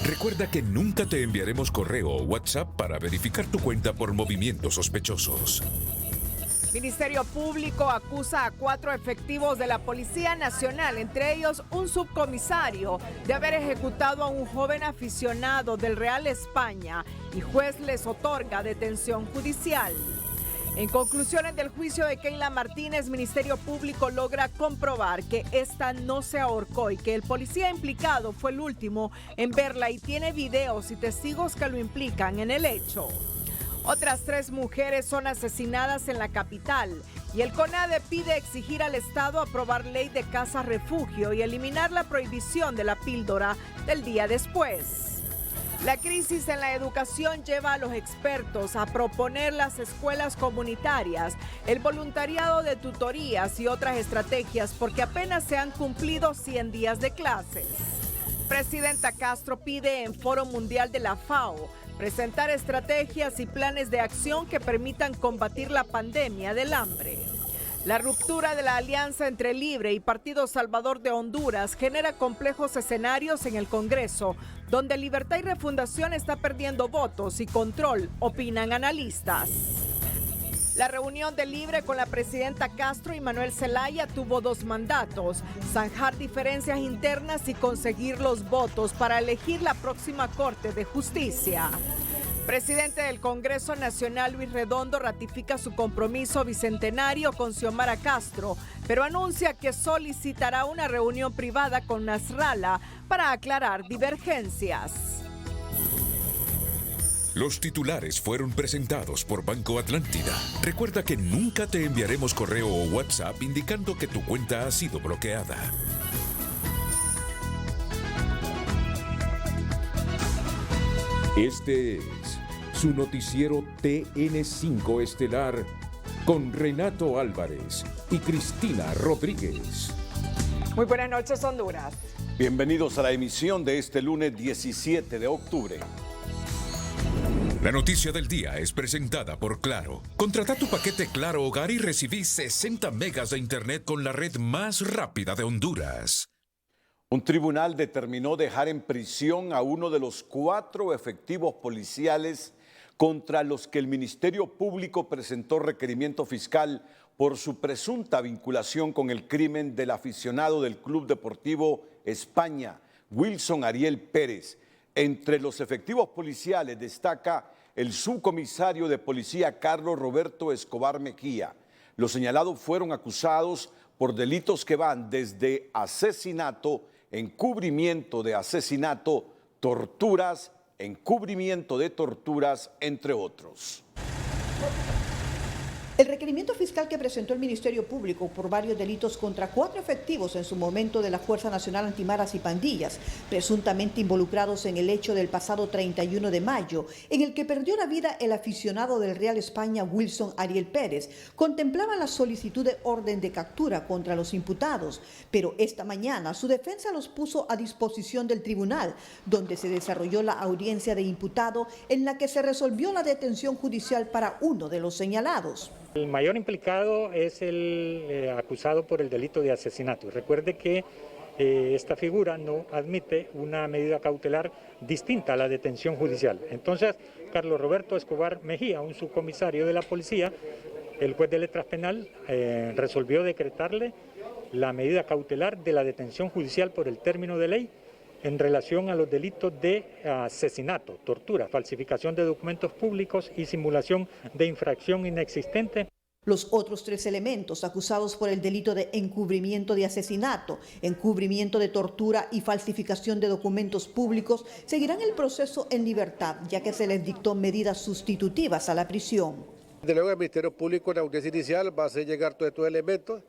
Recuerda que nunca te enviaremos correo o WhatsApp para verificar tu cuenta por movimientos sospechosos. Ministerio Público acusa a 4 efectivos de la Policía Nacional, entre ellos un subcomisario, de haber ejecutado a un joven aficionado del Real España y juez les otorga detención judicial. En conclusiones del juicio de Keila Martínez, Ministerio Público logra comprobar que esta no se ahorcó y que el policía implicado fue el último en verla y tiene videos y testigos que lo implican en el hecho. Otras 3 mujeres son asesinadas en la capital y el CONADE pide exigir al Estado aprobar ley de casa refugio y eliminar la prohibición de la píldora del día después. La crisis en la educación lleva a los expertos a proponer las escuelas comunitarias, el voluntariado de tutorías y otras estrategias porque apenas se han cumplido 100 días de clases. Presidenta Castro pide en Foro Mundial de la FAO presentar estrategias y planes de acción que permitan combatir la pandemia del hambre. La ruptura de la alianza entre Libre y Partido Salvador de Honduras genera complejos escenarios en el Congreso, donde Libertad y Refundación está perdiendo votos y control, opinan analistas. La reunión de Libre con la presidenta Castro y Manuel Zelaya tuvo 2 mandatos: zanjar diferencias internas y conseguir los votos para elegir la próxima Corte de Justicia. Presidente del Congreso Nacional Luis Redondo ratifica su compromiso bicentenario con Xiomara Castro, pero anuncia que solicitará una reunión privada con Nasrallah para aclarar divergencias. Los titulares fueron presentados por Banco Atlántida. Recuerda que nunca te enviaremos correo o WhatsApp indicando que tu cuenta ha sido bloqueada. Este es su noticiero TN5 Estelar con Renato Álvarez y Cristina Rodríguez. Muy buenas noches, Honduras. Bienvenidos a la emisión de este lunes 17 de octubre. La noticia del día es presentada por Claro. Contrata tu paquete Claro Hogar y recibí 60 megas de internet con la red más rápida de Honduras. Un tribunal determinó dejar en prisión a uno de los 4 efectivos policiales contra los que el Ministerio Público presentó requerimiento fiscal por su presunta vinculación con el crimen del aficionado del Club Deportivo España, Wilson Ariel Pérez. Entre los efectivos policiales destaca el subcomisario de policía Carlos Roberto Escobar Mejía. Los señalados fueron acusados por delitos que van desde asesinato, encubrimiento de asesinato, torturas, encubrimiento de torturas, entre otros. El requerimiento fiscal que presentó el Ministerio Público por varios delitos contra 4 efectivos en su momento de la Fuerza Nacional Antimaras y Pandillas, presuntamente involucrados en el hecho del pasado 31 de mayo, en el que perdió la vida el aficionado del Real España Wilson Ariel Pérez, contemplaba la solicitud de orden de captura contra los imputados, pero esta mañana su defensa los puso a disposición del tribunal, donde se desarrolló la audiencia de imputado en la que se resolvió la detención judicial para uno de los señalados. El mayor implicado es el acusado por el delito de asesinato. Recuerde que esta figura no admite una medida cautelar distinta a la detención judicial. Entonces, Carlos Roberto Escobar Mejía, un subcomisario de la policía, el juez de letras penal resolvió decretarle la medida cautelar de la detención judicial por el término de ley en relación a los delitos de asesinato, tortura, falsificación de documentos públicos y simulación de infracción inexistente. Los otros 3 elementos acusados por el delito de encubrimiento de asesinato, encubrimiento de tortura y falsificación de documentos públicos seguirán el proceso en libertad, ya que se les dictó medidas sustitutivas a la prisión. De luego el Ministerio Público en la audiencia inicial va a hacer llegar todos estos elementos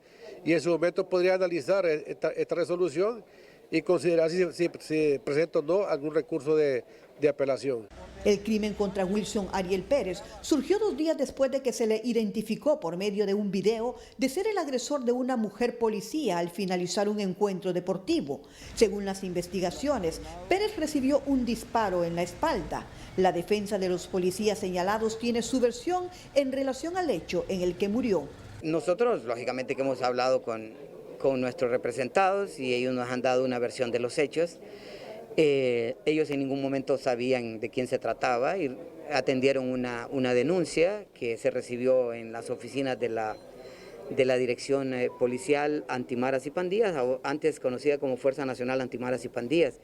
y en su momento podría analizar esta resolución y considerar si presenta o no algún recurso de apelación. El crimen contra Wilson Ariel Pérez surgió 2 días después de que se le identificó por medio de un video de ser el agresor de una mujer policía al finalizar un encuentro deportivo. Según las investigaciones, Pérez recibió un disparo en la espalda. La defensa de los policías señalados tiene su versión en relación al hecho en el que murió. Nosotros, lógicamente, que hemos hablado con nuestros representados y ellos nos han dado una versión de los hechos. Ellos en ningún momento sabían de quién se trataba y atendieron una denuncia que se recibió en las oficinas de la Dirección Policial Antimaras y Pandillas, antes conocida como Fuerza Nacional Antimaras y Pandillas,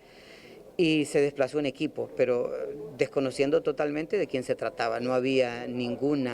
y se desplazó un equipo, pero desconociendo totalmente de quién se trataba. No había ningún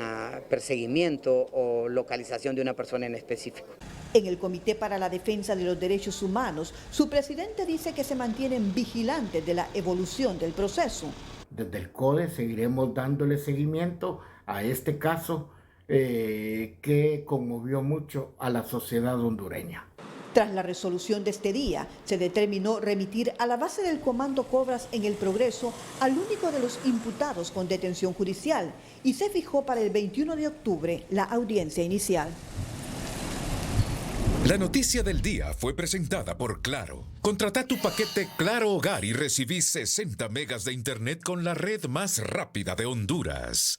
perseguimiento o localización de una persona en específico. En el Comité para la Defensa de los Derechos Humanos, su presidente dice que se mantienen vigilantes de la evolución del proceso. Desde el CODE seguiremos dándole seguimiento a este caso que conmovió mucho a la sociedad hondureña. Tras la resolución de este día, se determinó remitir a la base del Comando Cobras en El Progreso al único de los imputados con detención judicial y se fijó para el 21 de octubre la audiencia inicial. La noticia del día fue presentada por Claro. Contrata tu paquete Claro Hogar y recibí 60 megas de internet con la red más rápida de Honduras.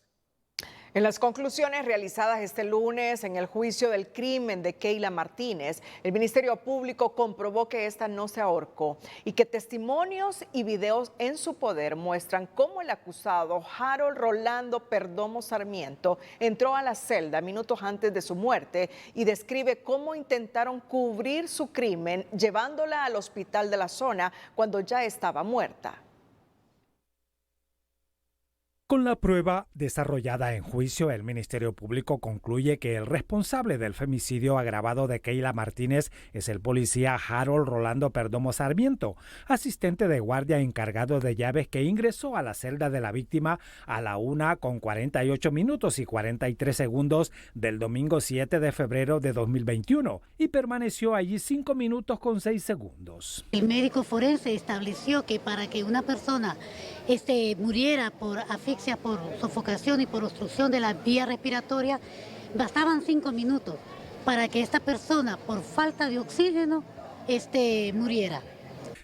En las conclusiones realizadas este lunes en el juicio del crimen de Keila Martínez, el Ministerio Público comprobó que esta no se ahorcó y que testimonios y videos en su poder muestran cómo el acusado Harold Rolando Perdomo Sarmiento entró a la celda minutos antes de su muerte y describe cómo intentaron cubrir su crimen llevándola al hospital de la zona cuando ya estaba muerta. Con la prueba desarrollada en juicio, el Ministerio Público concluye que el responsable del femicidio agravado de Keila Martínez es el policía Harold Rolando Perdomo Sarmiento, asistente de guardia encargado de llaves que ingresó a la celda de la víctima a la 1:48 y 43 segundos del domingo 7 de febrero de 2021 y permaneció allí 5 minutos con 6 segundos. El médico forense estableció que para que una persona muriera por asfixia, por sofocación y por obstrucción de la vía respiratoria, bastaban 5 minutos para que esta persona, por falta de oxígeno, muriera.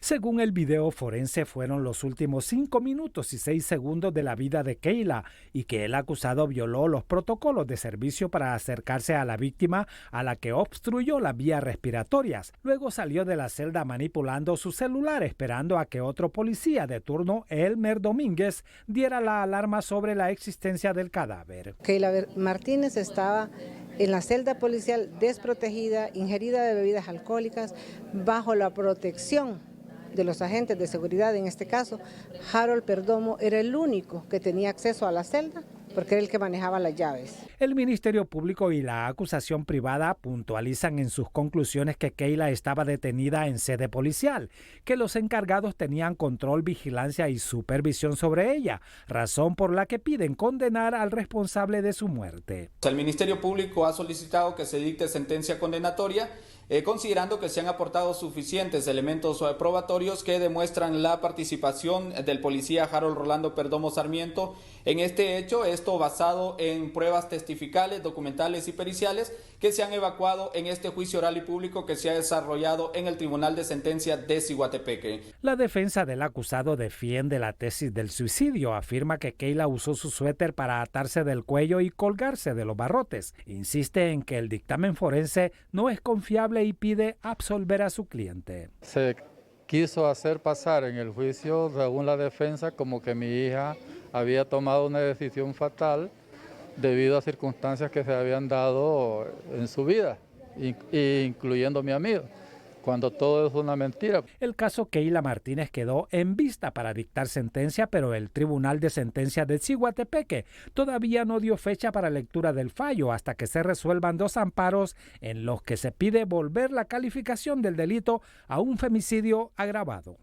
Según el video forense, fueron los últimos 5 minutos y 6 segundos de la vida de Keila y que el acusado violó los protocolos de servicio para acercarse a la víctima a la que obstruyó las vías respiratorias. Luego salió de la celda manipulando su celular esperando a que otro policía de turno, Elmer Domínguez, diera la alarma sobre la existencia del cadáver. Keila Martínez estaba en la celda policial desprotegida, ingerida de bebidas alcohólicas, bajo la protección de los agentes de seguridad. En este caso, Harold Perdomo era el único que tenía acceso a la celda porque era el que manejaba las llaves. El Ministerio Público y la acusación privada puntualizan en sus conclusiones que Keila estaba detenida en sede policial, que los encargados tenían control, vigilancia y supervisión sobre ella, razón por la que piden condenar al responsable de su muerte. El Ministerio Público ha solicitado que se dicte sentencia condenatoria, considerando que se han aportado suficientes elementos probatorios que demuestran la participación del policía Harold Rolando Perdomo Sarmiento en este hecho, esto basado en pruebas testificales, documentales y periciales que se han evacuado en este juicio oral y público que se ha desarrollado en el Tribunal de Sentencia de Ciguatepeque. La defensa del acusado defiende la tesis del suicidio, afirma que Keila usó su suéter para atarse del cuello y colgarse de los barrotes. Insiste en que el dictamen forense no es confiable y pide absolver a su cliente. Se quiso hacer pasar en el juicio, según la defensa, como que mi hija había tomado una decisión fatal debido a circunstancias que se habían dado en su vida, incluyendo mi amigo, cuando todo es una mentira. El caso Keila Martínez quedó en vista para dictar sentencia, pero el Tribunal de Sentencia de Ciguatepeque todavía no dio fecha para lectura del fallo hasta que se resuelvan 2 amparos en los que se pide volver la calificación del delito a un femicidio agravado.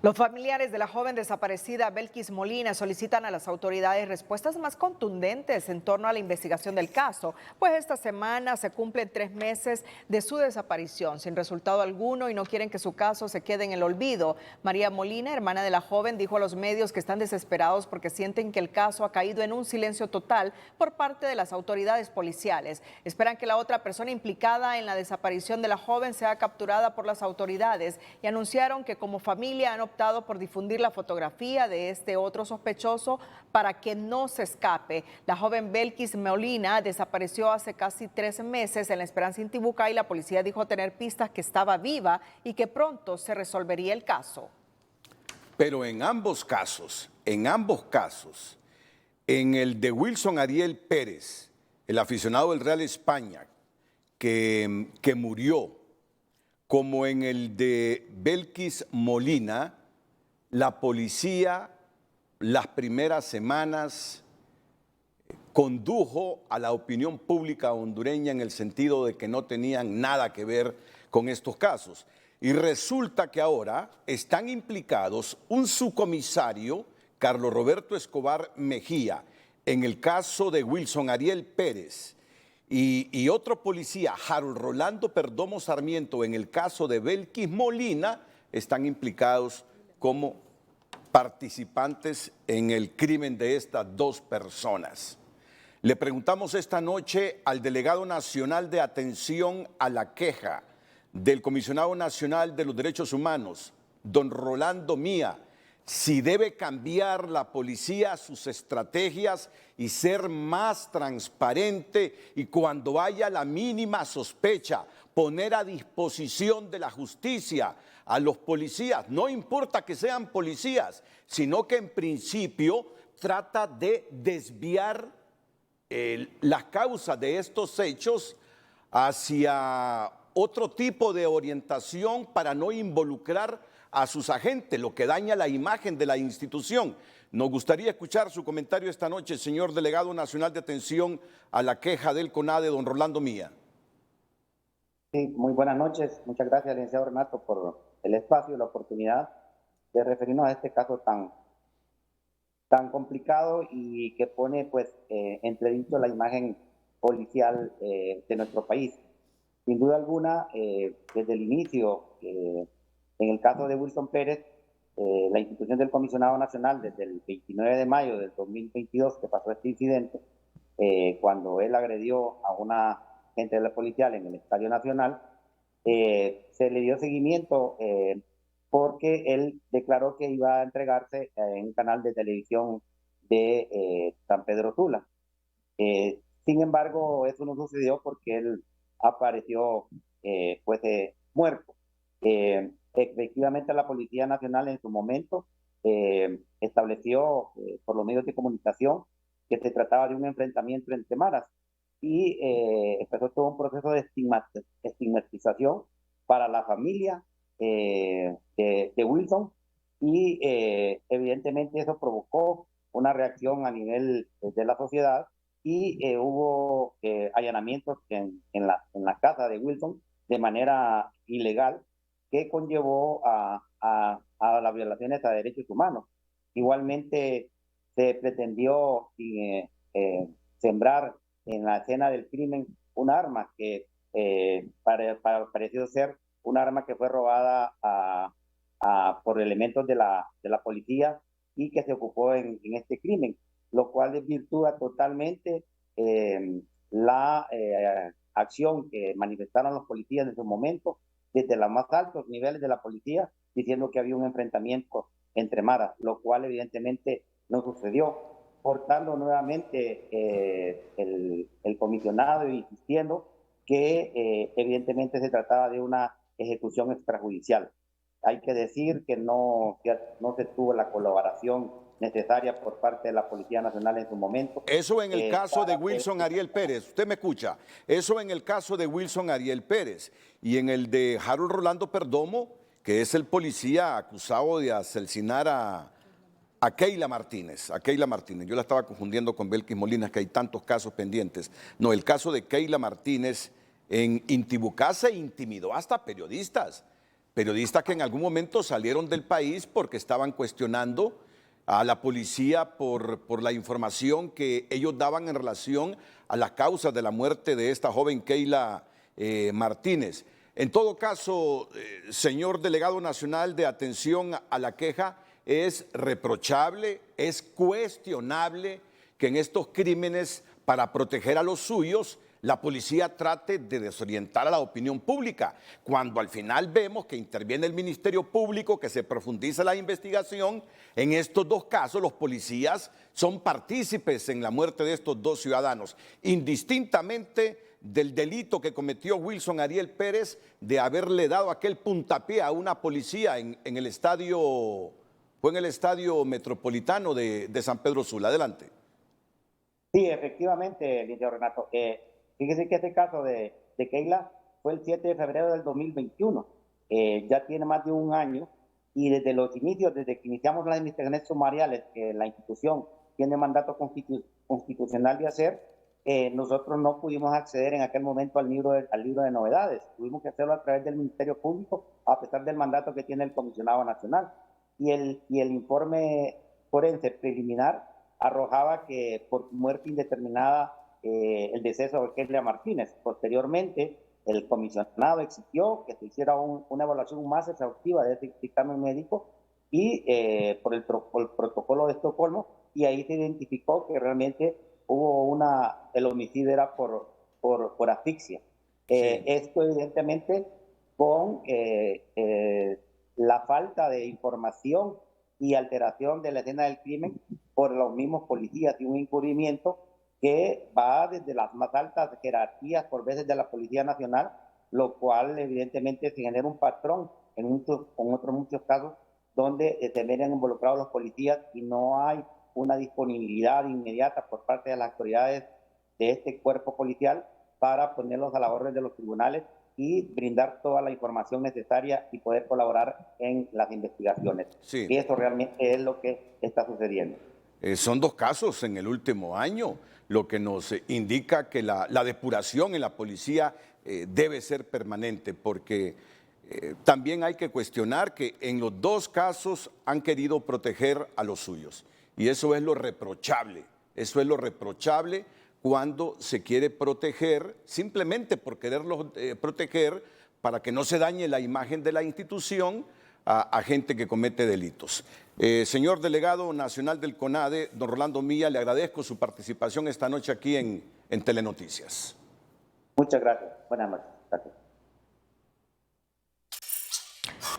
Los familiares de la joven desaparecida Belkis Molina solicitan a las autoridades respuestas más contundentes en torno a la investigación del caso, pues esta semana se cumplen 3 meses de su desaparición sin resultado alguno y no quieren que su caso se quede en el olvido. María Molina, hermana de la joven, dijo a los medios que están desesperados porque sienten que el caso ha caído en un silencio total por parte de las autoridades policiales. Esperan que la otra persona implicada en la desaparición de la joven sea capturada por las autoridades y anunciaron que como familia han optado por difundir la fotografía de este otro sospechoso para que no se escape. La joven Belkis Molina desapareció hace casi 3 meses en La Esperanza, Intibucá, y la policía dijo tener pistas que estaba viva y que pronto se resolvería el caso. Pero en ambos casos, en el de Wilson Ariel Pérez, el aficionado del Real España, que murió, como en el de Belkis Molina, la policía las primeras semanas condujo a la opinión pública hondureña en el sentido de que no tenían nada que ver con estos casos. Y resulta que ahora están implicados un subcomisario, Carlos Roberto Escobar Mejía, en el caso de Wilson Ariel Pérez, y otro policía, Harold Rolando Perdomo Sarmiento, en el caso de Belkis Molina, están implicados como participantes en el crimen de estas 2 personas. Le preguntamos esta noche al delegado nacional de atención a la queja del Comisionado Nacional de los Derechos Humanos, don Rolando Mía, si debe cambiar la policía sus estrategias y ser más transparente, y cuando haya la mínima sospecha, poner a disposición de la justicia a los policías. No importa que sean policías, sino que en principio trata de desviar las causas de estos hechos hacia otro tipo de orientación para no involucrar a sus agentes, lo que daña la imagen de la institución. Nos gustaría escuchar su comentario esta noche, señor delegado nacional de atención a la queja del CONADE, don Rolando Mía. Sí, muy buenas noches. Muchas gracias, licenciado Renato, por el espacio y la oportunidad de referirnos a este caso tan complicado y que pone pues entredicho la imagen policial de nuestro país. Sin duda alguna, desde el inicio, en el caso de Wilson Pérez, la institución del Comisionado Nacional, desde el 29 de mayo del 2022, que pasó este incidente, cuando él agredió a una agente de la policial en el Estadio Nacional, se le dio seguimiento porque él declaró que iba a entregarse en un canal de televisión de San Pedro Sula. Sin embargo, eso no sucedió porque él apareció muerto. Efectivamente, la Policía Nacional en su momento estableció por los medios de comunicación que se trataba de un enfrentamiento entre maras y empezó todo un proceso de estigmatización para la familia de Wilson y evidentemente eso provocó una reacción a nivel de la sociedad y hubo allanamientos en la casa de Wilson de manera ilegal que conllevó a las violaciones a derechos humanos. Igualmente se pretendió sembrar en la escena del crimen un arma que pareció ser un arma que fue robada por elementos de la policía y que se ocupó en este crimen, lo cual desvirtúa totalmente la acción que manifestaron los policías en su momento, desde los más altos niveles de la policía, diciendo que había un enfrentamiento entre maras, lo cual evidentemente no sucedió. Portando nuevamente el comisionado insistiendo que evidentemente se trataba de una ejecución extrajudicial. Hay que decir que no se tuvo la colaboración necesaria por parte de la Policía Nacional en su momento. Eso en el caso de Wilson Ariel Pérez, usted me escucha, eso en el caso de Wilson Ariel Pérez, y en el de Harold Rolando Perdomo, que es el policía acusado de asesinar a Keila Martínez, yo la estaba confundiendo con Belkis Molina, que hay tantos casos pendientes. No, el caso de Keila Martínez en Intibucá se intimidó hasta periodistas que en algún momento salieron del país porque estaban cuestionando a la policía por la información que ellos daban en relación a las causas de la muerte de esta joven Keila Martínez. En todo caso, señor delegado nacional de atención a la queja, es reprochable, es cuestionable que en estos crímenes, para proteger a los suyos, la policía trate de desorientar a la opinión pública, cuando al final vemos que interviene el Ministerio Público, que se profundiza la investigación. En estos dos casos, los policías son partícipes en la muerte de estos dos ciudadanos, indistintamente del delito que cometió Wilson Ariel Pérez de haberle dado aquel puntapié a una policía en el estadio, fue en el estadio metropolitano de San Pedro Sula. Adelante. Sí, efectivamente, licenciado Renato. Fíjese que este caso de Keila fue el 7 de febrero del 2021. Ya tiene más de un año y desde los inicios, desde que iniciamos las investigaciones sumariales que la institución tiene mandato constitucional de hacer, nosotros no pudimos acceder en aquel momento al libro de novedades. Tuvimos que hacerlo a través del Ministerio Público, a pesar del mandato que tiene el Comisionado Nacional. Y el informe forense preliminar arrojaba que por muerte indeterminada el deceso de Keila Martínez. Posteriormente, el comisionado exigió que se hiciera una evaluación más exhaustiva de este dictamen médico y por el protocolo de Estocolmo, y ahí se identificó que realmente hubo el homicidio era por asfixia. Sí. Esto evidentemente con la falta de información y alteración de la escena del crimen por los mismos policías, y un encubrimiento que va desde las más altas jerarquías por veces de la Policía Nacional, lo cual evidentemente se genera un patrón en otros muchos casos donde se ven involucrados los policías y no hay una disponibilidad inmediata por parte de las autoridades de este cuerpo policial para ponerlos a la orden de los tribunales y brindar toda la información necesaria y poder colaborar en las investigaciones. Sí. Y eso realmente es lo que está sucediendo. Son dos casos en el último año, lo que nos indica que la depuración en la policía debe ser permanente, porque también hay que cuestionar que en los dos casos han querido proteger a los suyos. Y eso es lo reprochable, cuando se quiere proteger simplemente por quererlos proteger para que no se dañe la imagen de la institución a gente que comete delitos. Señor delegado nacional del CONADE, don Rolando Milla, le agradezco su participación esta noche aquí en Telenoticias. Muchas gracias. Buenas noches. Gracias.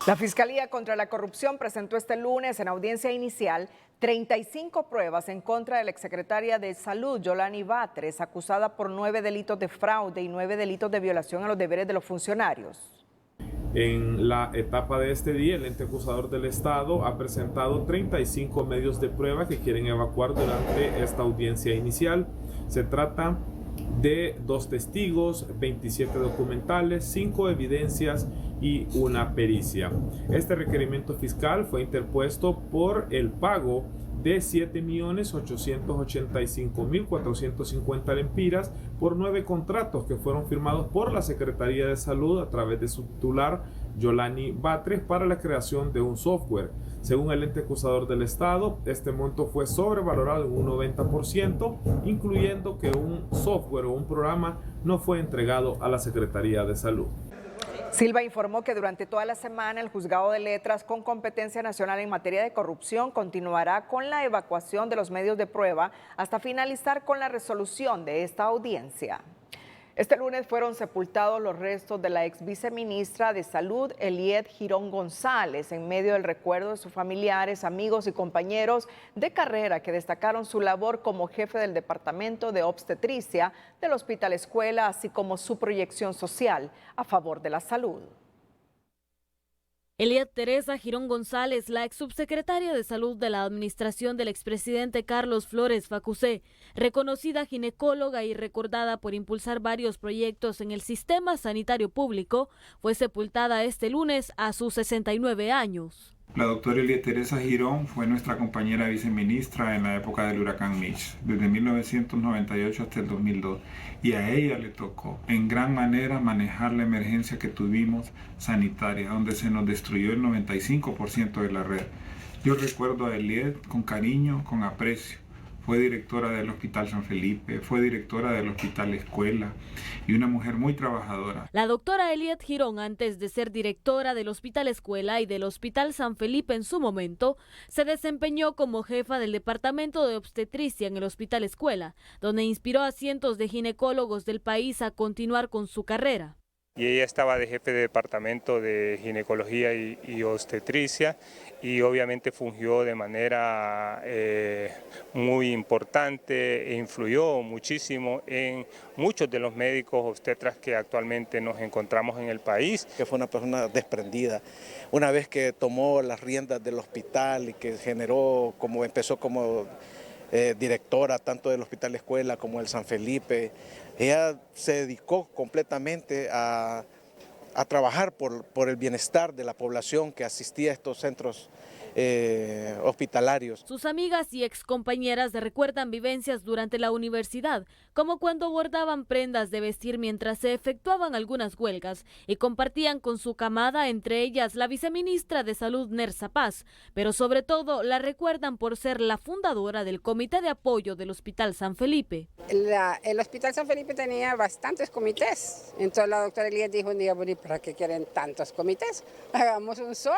La Fiscalía contra la Corrupción presentó este lunes en audiencia inicial 35 pruebas en contra de la exsecretaria de Salud, Yolani Batres, acusada por 9 delitos de fraude y 9 delitos de violación a los deberes de los funcionarios. En la etapa de este día, el ente acusador del Estado ha presentado 35 medios de prueba que quieren evacuar durante esta audiencia inicial. Se trata de 2 testigos, 27 documentales, 5 evidencias y una pericia. Este requerimiento fiscal fue interpuesto por el pago de 7.885.450 lempiras por 9 contratos que fueron firmados por la Secretaría de Salud a través de su titular Yolani Batres para la creación de un software. Según el ente acusador del Estado, este monto fue sobrevalorado en un 90%, incluyendo que un software o un programa no fue entregado a la Secretaría de Salud. Silva informó que durante toda la semana el Juzgado de Letras con competencia nacional en materia de corrupción continuará con la evacuación de los medios de prueba hasta finalizar con la resolución de esta audiencia. Este lunes fueron sepultados los restos de la ex viceministra de Salud, Eliet Girón González, en medio del recuerdo de sus familiares, amigos y compañeros de carrera que destacaron su labor como jefe del Departamento de Obstetricia del Hospital Escuela, así como su proyección social a favor de la salud. Eliet Teresa Girón González, la ex subsecretaria de Salud de la administración del expresidente Carlos Flores Facusé, reconocida ginecóloga y recordada por impulsar varios proyectos en el sistema sanitario público, fue sepultada este lunes a sus 69 años. La doctora Eliet Teresa Girón fue nuestra compañera viceministra en la época del huracán Mitch, desde 1998 hasta el 2002, y a ella le tocó en gran manera manejar la emergencia que tuvimos sanitaria, donde se nos destruyó el 95% de la red. Yo recuerdo a Eliet con cariño, con aprecio, fue directora del Hospital San Felipe, fue directora del Hospital Escuela y una mujer muy trabajadora. La doctora Eliet Girón, antes de ser directora del Hospital Escuela y del Hospital San Felipe en su momento, se desempeñó como jefa del Departamento de Obstetricia en el Hospital Escuela, donde inspiró a cientos de ginecólogos del país a continuar con su carrera. Y ella estaba de jefe de departamento de ginecología y obstetricia y obviamente fungió de manera muy importante e influyó muchísimo en muchos de los médicos obstetras que actualmente nos encontramos en el país. Que fue una persona desprendida. Una vez que tomó las riendas del hospital y que empezó como directora tanto del Hospital Escuela como del San Felipe, ella se dedicó completamente a trabajar por el bienestar de la población que asistía a estos centros hospitalarios. Sus amigas y excompañeras recuerdan vivencias durante la universidad, como cuando bordaban prendas de vestir mientras se efectuaban algunas huelgas y compartían con su camada, entre ellas la viceministra de Salud Nersa Paz, pero sobre todo la recuerdan por ser la fundadora del Comité de Apoyo del Hospital San Felipe. El Hospital San Felipe tenía bastantes comités, entonces la doctora Eliet dijo un día, bueno, ¿para qué quieren tantos comités? Hagamos un solo.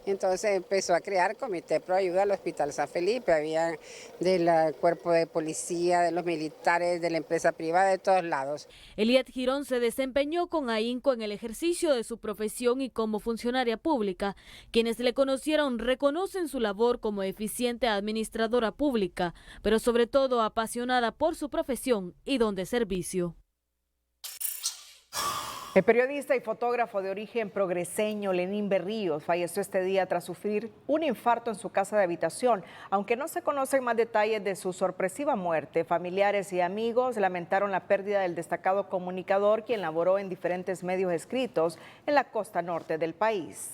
Entonces empezó a crear Comité Pro Ayuda al Hospital San Felipe, había del cuerpo de policía, de los militares, de la empresa privada, de todos lados. Eliet Girón se desempeñó con ahínco en el ejercicio de su profesión y como funcionaria pública. Quienes le conocieron reconocen su labor como eficiente administradora pública, pero sobre todo apasionada por su profesión y don de servicio. El periodista y fotógrafo de origen progreseño Lenín Berríos falleció este día tras sufrir un infarto en su casa de habitación. Aunque no se conocen más detalles de su sorpresiva muerte, familiares y amigos lamentaron la pérdida del destacado comunicador, quien laboró en diferentes medios escritos en la costa norte del país.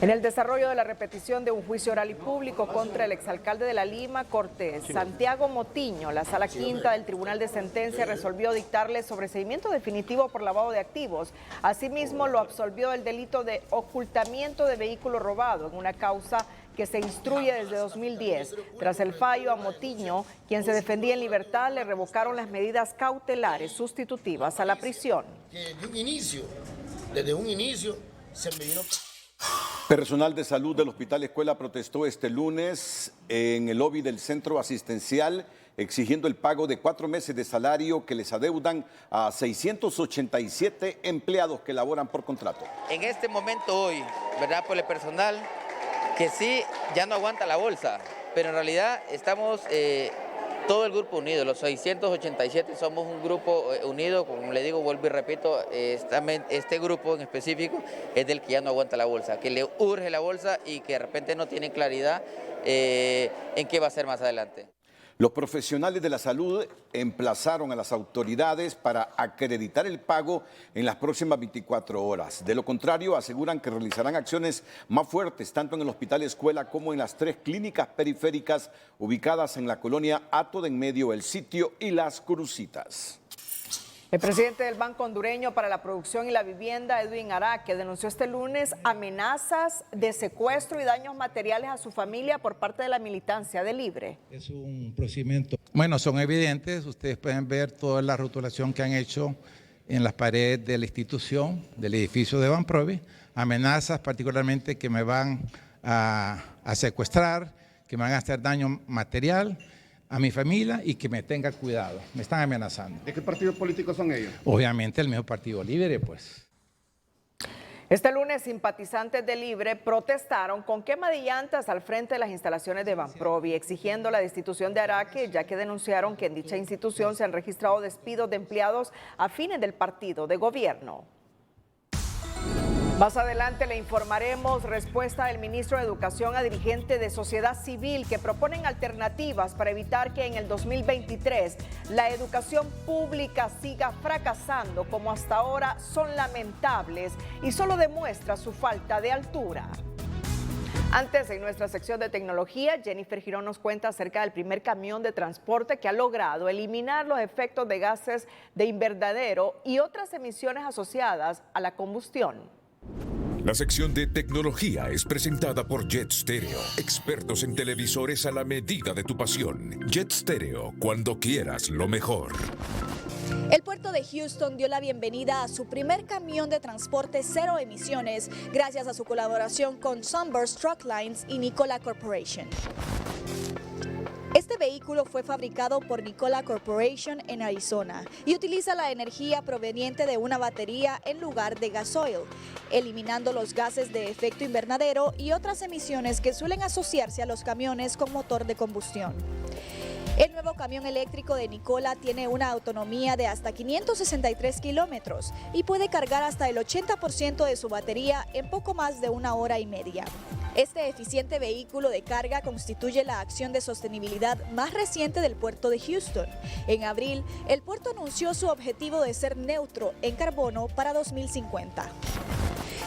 En el desarrollo de la repetición de un juicio oral y público contra el exalcalde de La Lima, Cortés, Santiago Motiño, la Sala Quinta del Tribunal de Sentencia resolvió dictarle sobreseimiento definitivo por lavado de activos. Asimismo, lo absolvió del delito de ocultamiento de vehículo robado en una causa que se instruye desde 2010. Tras el fallo, a Motiño, quien se defendía en libertad, le revocaron las medidas cautelares sustitutivas a la prisión. Desde un inicio, se me vino... Personal de salud del Hospital Escuela protestó este lunes en el lobby del centro asistencial exigiendo el pago de 4 meses de salario que les adeudan a 687 empleados que laboran por contrato. En este momento hoy, ¿verdad? Por el personal que sí ya no aguanta la bolsa, pero en realidad estamos todo el grupo unido, los 687 somos un grupo unido, como le digo, vuelvo y repito, este grupo en específico es del que ya no aguanta la bolsa, que le urge la bolsa y que de repente no tiene claridad en qué va a hacer más adelante. Los profesionales de la salud emplazaron a las autoridades para acreditar el pago en las próximas 24 horas. De lo contrario, aseguran que realizarán acciones más fuertes tanto en el Hospital Escuela como en las 3 clínicas periféricas ubicadas en la colonia Hato de en Medio, El Sitio y Las Crucitas. El presidente del Banco Hondureño para la Producción y la Vivienda, Edwin Araque, denunció este lunes amenazas de secuestro y daños materiales a su familia por parte de la militancia de Libre. Es un procedimiento. Bueno, son evidentes, ustedes pueden ver toda la rotulación que han hecho en las paredes de la institución, del edificio de Banprovi, amenazas particularmente que me van a secuestrar, que me van a hacer daño material a mi familia y que me tenga cuidado. Me están amenazando. ¿De qué partidos políticos son ellos? Obviamente el mismo Partido Libre, pues. Este lunes, simpatizantes de Libre protestaron con quema de llantas al frente de las instalaciones de Banprovi, exigiendo la destitución de Araque, ya que denunciaron que en dicha institución se han registrado despidos de empleados afines del partido de gobierno. Más adelante le informaremos respuesta del ministro de Educación a dirigentes de sociedad civil que proponen alternativas para evitar que en el 2023 la educación pública siga fracasando como hasta ahora. Son lamentables y solo demuestra su falta de altura. Antes, en nuestra sección de tecnología, Jennifer Girón nos cuenta acerca del primer camión de transporte que ha logrado eliminar los efectos de gases de invernadero y otras emisiones asociadas a la combustión. La sección de tecnología es presentada por Jet Stereo, expertos en televisores a la medida de tu pasión. Jet Stereo, cuando quieras lo mejor. El puerto de Houston dio la bienvenida a su primer camión de transporte cero emisiones gracias a su colaboración con Sunburst Truck Lines y Nikola Corporation. Este vehículo fue fabricado por Nikola Corporation en Arizona y utiliza la energía proveniente de una batería en lugar de gasoil, eliminando los gases de efecto invernadero y otras emisiones que suelen asociarse a los camiones con motor de combustión. El nuevo camión eléctrico de Nikola tiene una autonomía de hasta 563 kilómetros y puede cargar hasta el 80% de su batería en poco más de 1 hora y media. Este eficiente vehículo de carga constituye la acción de sostenibilidad más reciente del puerto de Houston. En abril, el puerto anunció su objetivo de ser neutro en carbono para 2050.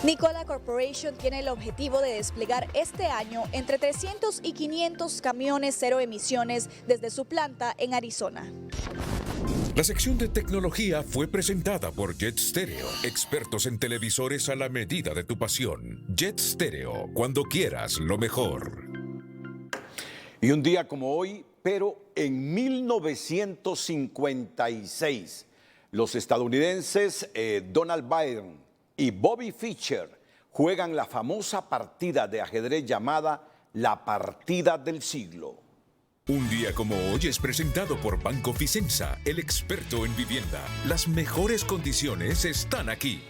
Nikola Corporation tiene el objetivo de desplegar este año entre 300 y 500 camiones cero emisiones desde su planta en Arizona. La sección de tecnología fue presentada por Jet Stereo, expertos en televisores a la medida de tu pasión. Jet Stereo, cuando quieras lo mejor. Y un día como hoy, pero en 1956, los estadounidenses Donald Byrne y Bobby Fischer juegan la famosa partida de ajedrez llamada la partida del siglo. Un día como hoy es presentado por Banco Ficenza, el experto en vivienda. Las mejores condiciones están aquí.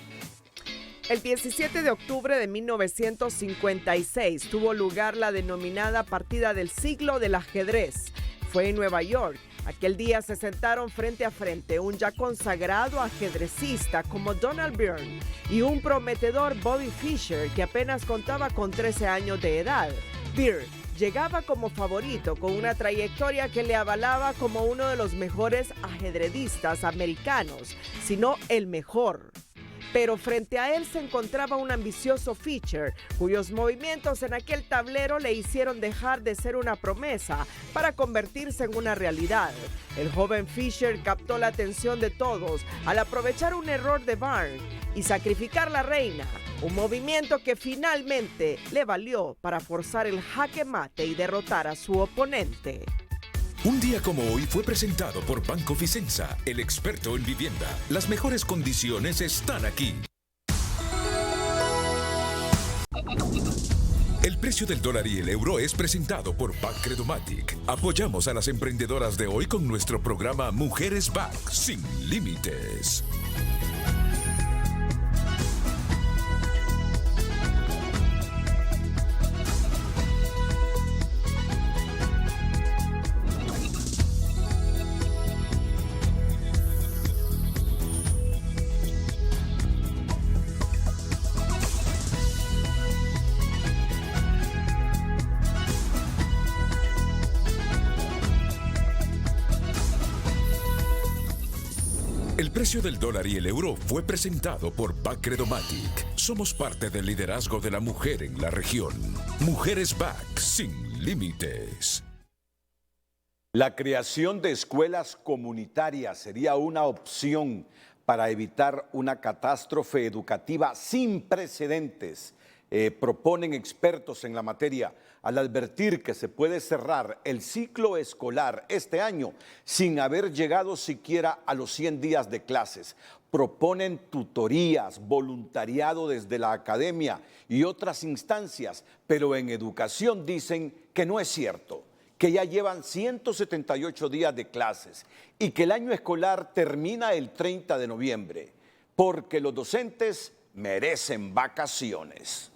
El 17 de octubre de 1956 tuvo lugar la denominada partida del siglo del ajedrez. Fue en Nueva York. Aquel día se sentaron frente a frente un ya consagrado ajedrecista como Donald Byrne y un prometedor Bobby Fischer que apenas contaba con 13 años de edad. Byrne llegaba como favorito con una trayectoria que le avalaba como uno de los mejores ajedrecistas americanos, si no el mejor. Pero frente a él se encontraba un ambicioso Fischer, cuyos movimientos en aquel tablero le hicieron dejar de ser una promesa para convertirse en una realidad. El joven Fischer captó la atención de todos al aprovechar un error de Byrne y sacrificar la reina, un movimiento que finalmente le valió para forzar el jaque mate y derrotar a su oponente. Un día como hoy fue presentado por Banco Ficenza, el experto en vivienda. Las mejores condiciones están aquí. El precio del dólar y el euro es presentado por Bacredomatic. Apoyamos a las emprendedoras de hoy con nuestro programa Mujeres Back sin límites. El precio del dólar y el euro fue presentado por Bacredomatic. Somos parte del liderazgo de la mujer en la región. Mujeres Back sin límites. La creación de escuelas comunitarias sería una opción para evitar una catástrofe educativa sin precedentes, proponen expertos en la materia, al advertir que se puede cerrar el ciclo escolar este año sin haber llegado siquiera a los 100 días de clases. Proponen tutorías, voluntariado desde la academia y otras instancias, pero en educación dicen que no es cierto, que ya llevan 178 días de clases y que el año escolar termina el 30 de noviembre, porque los docentes merecen vacaciones.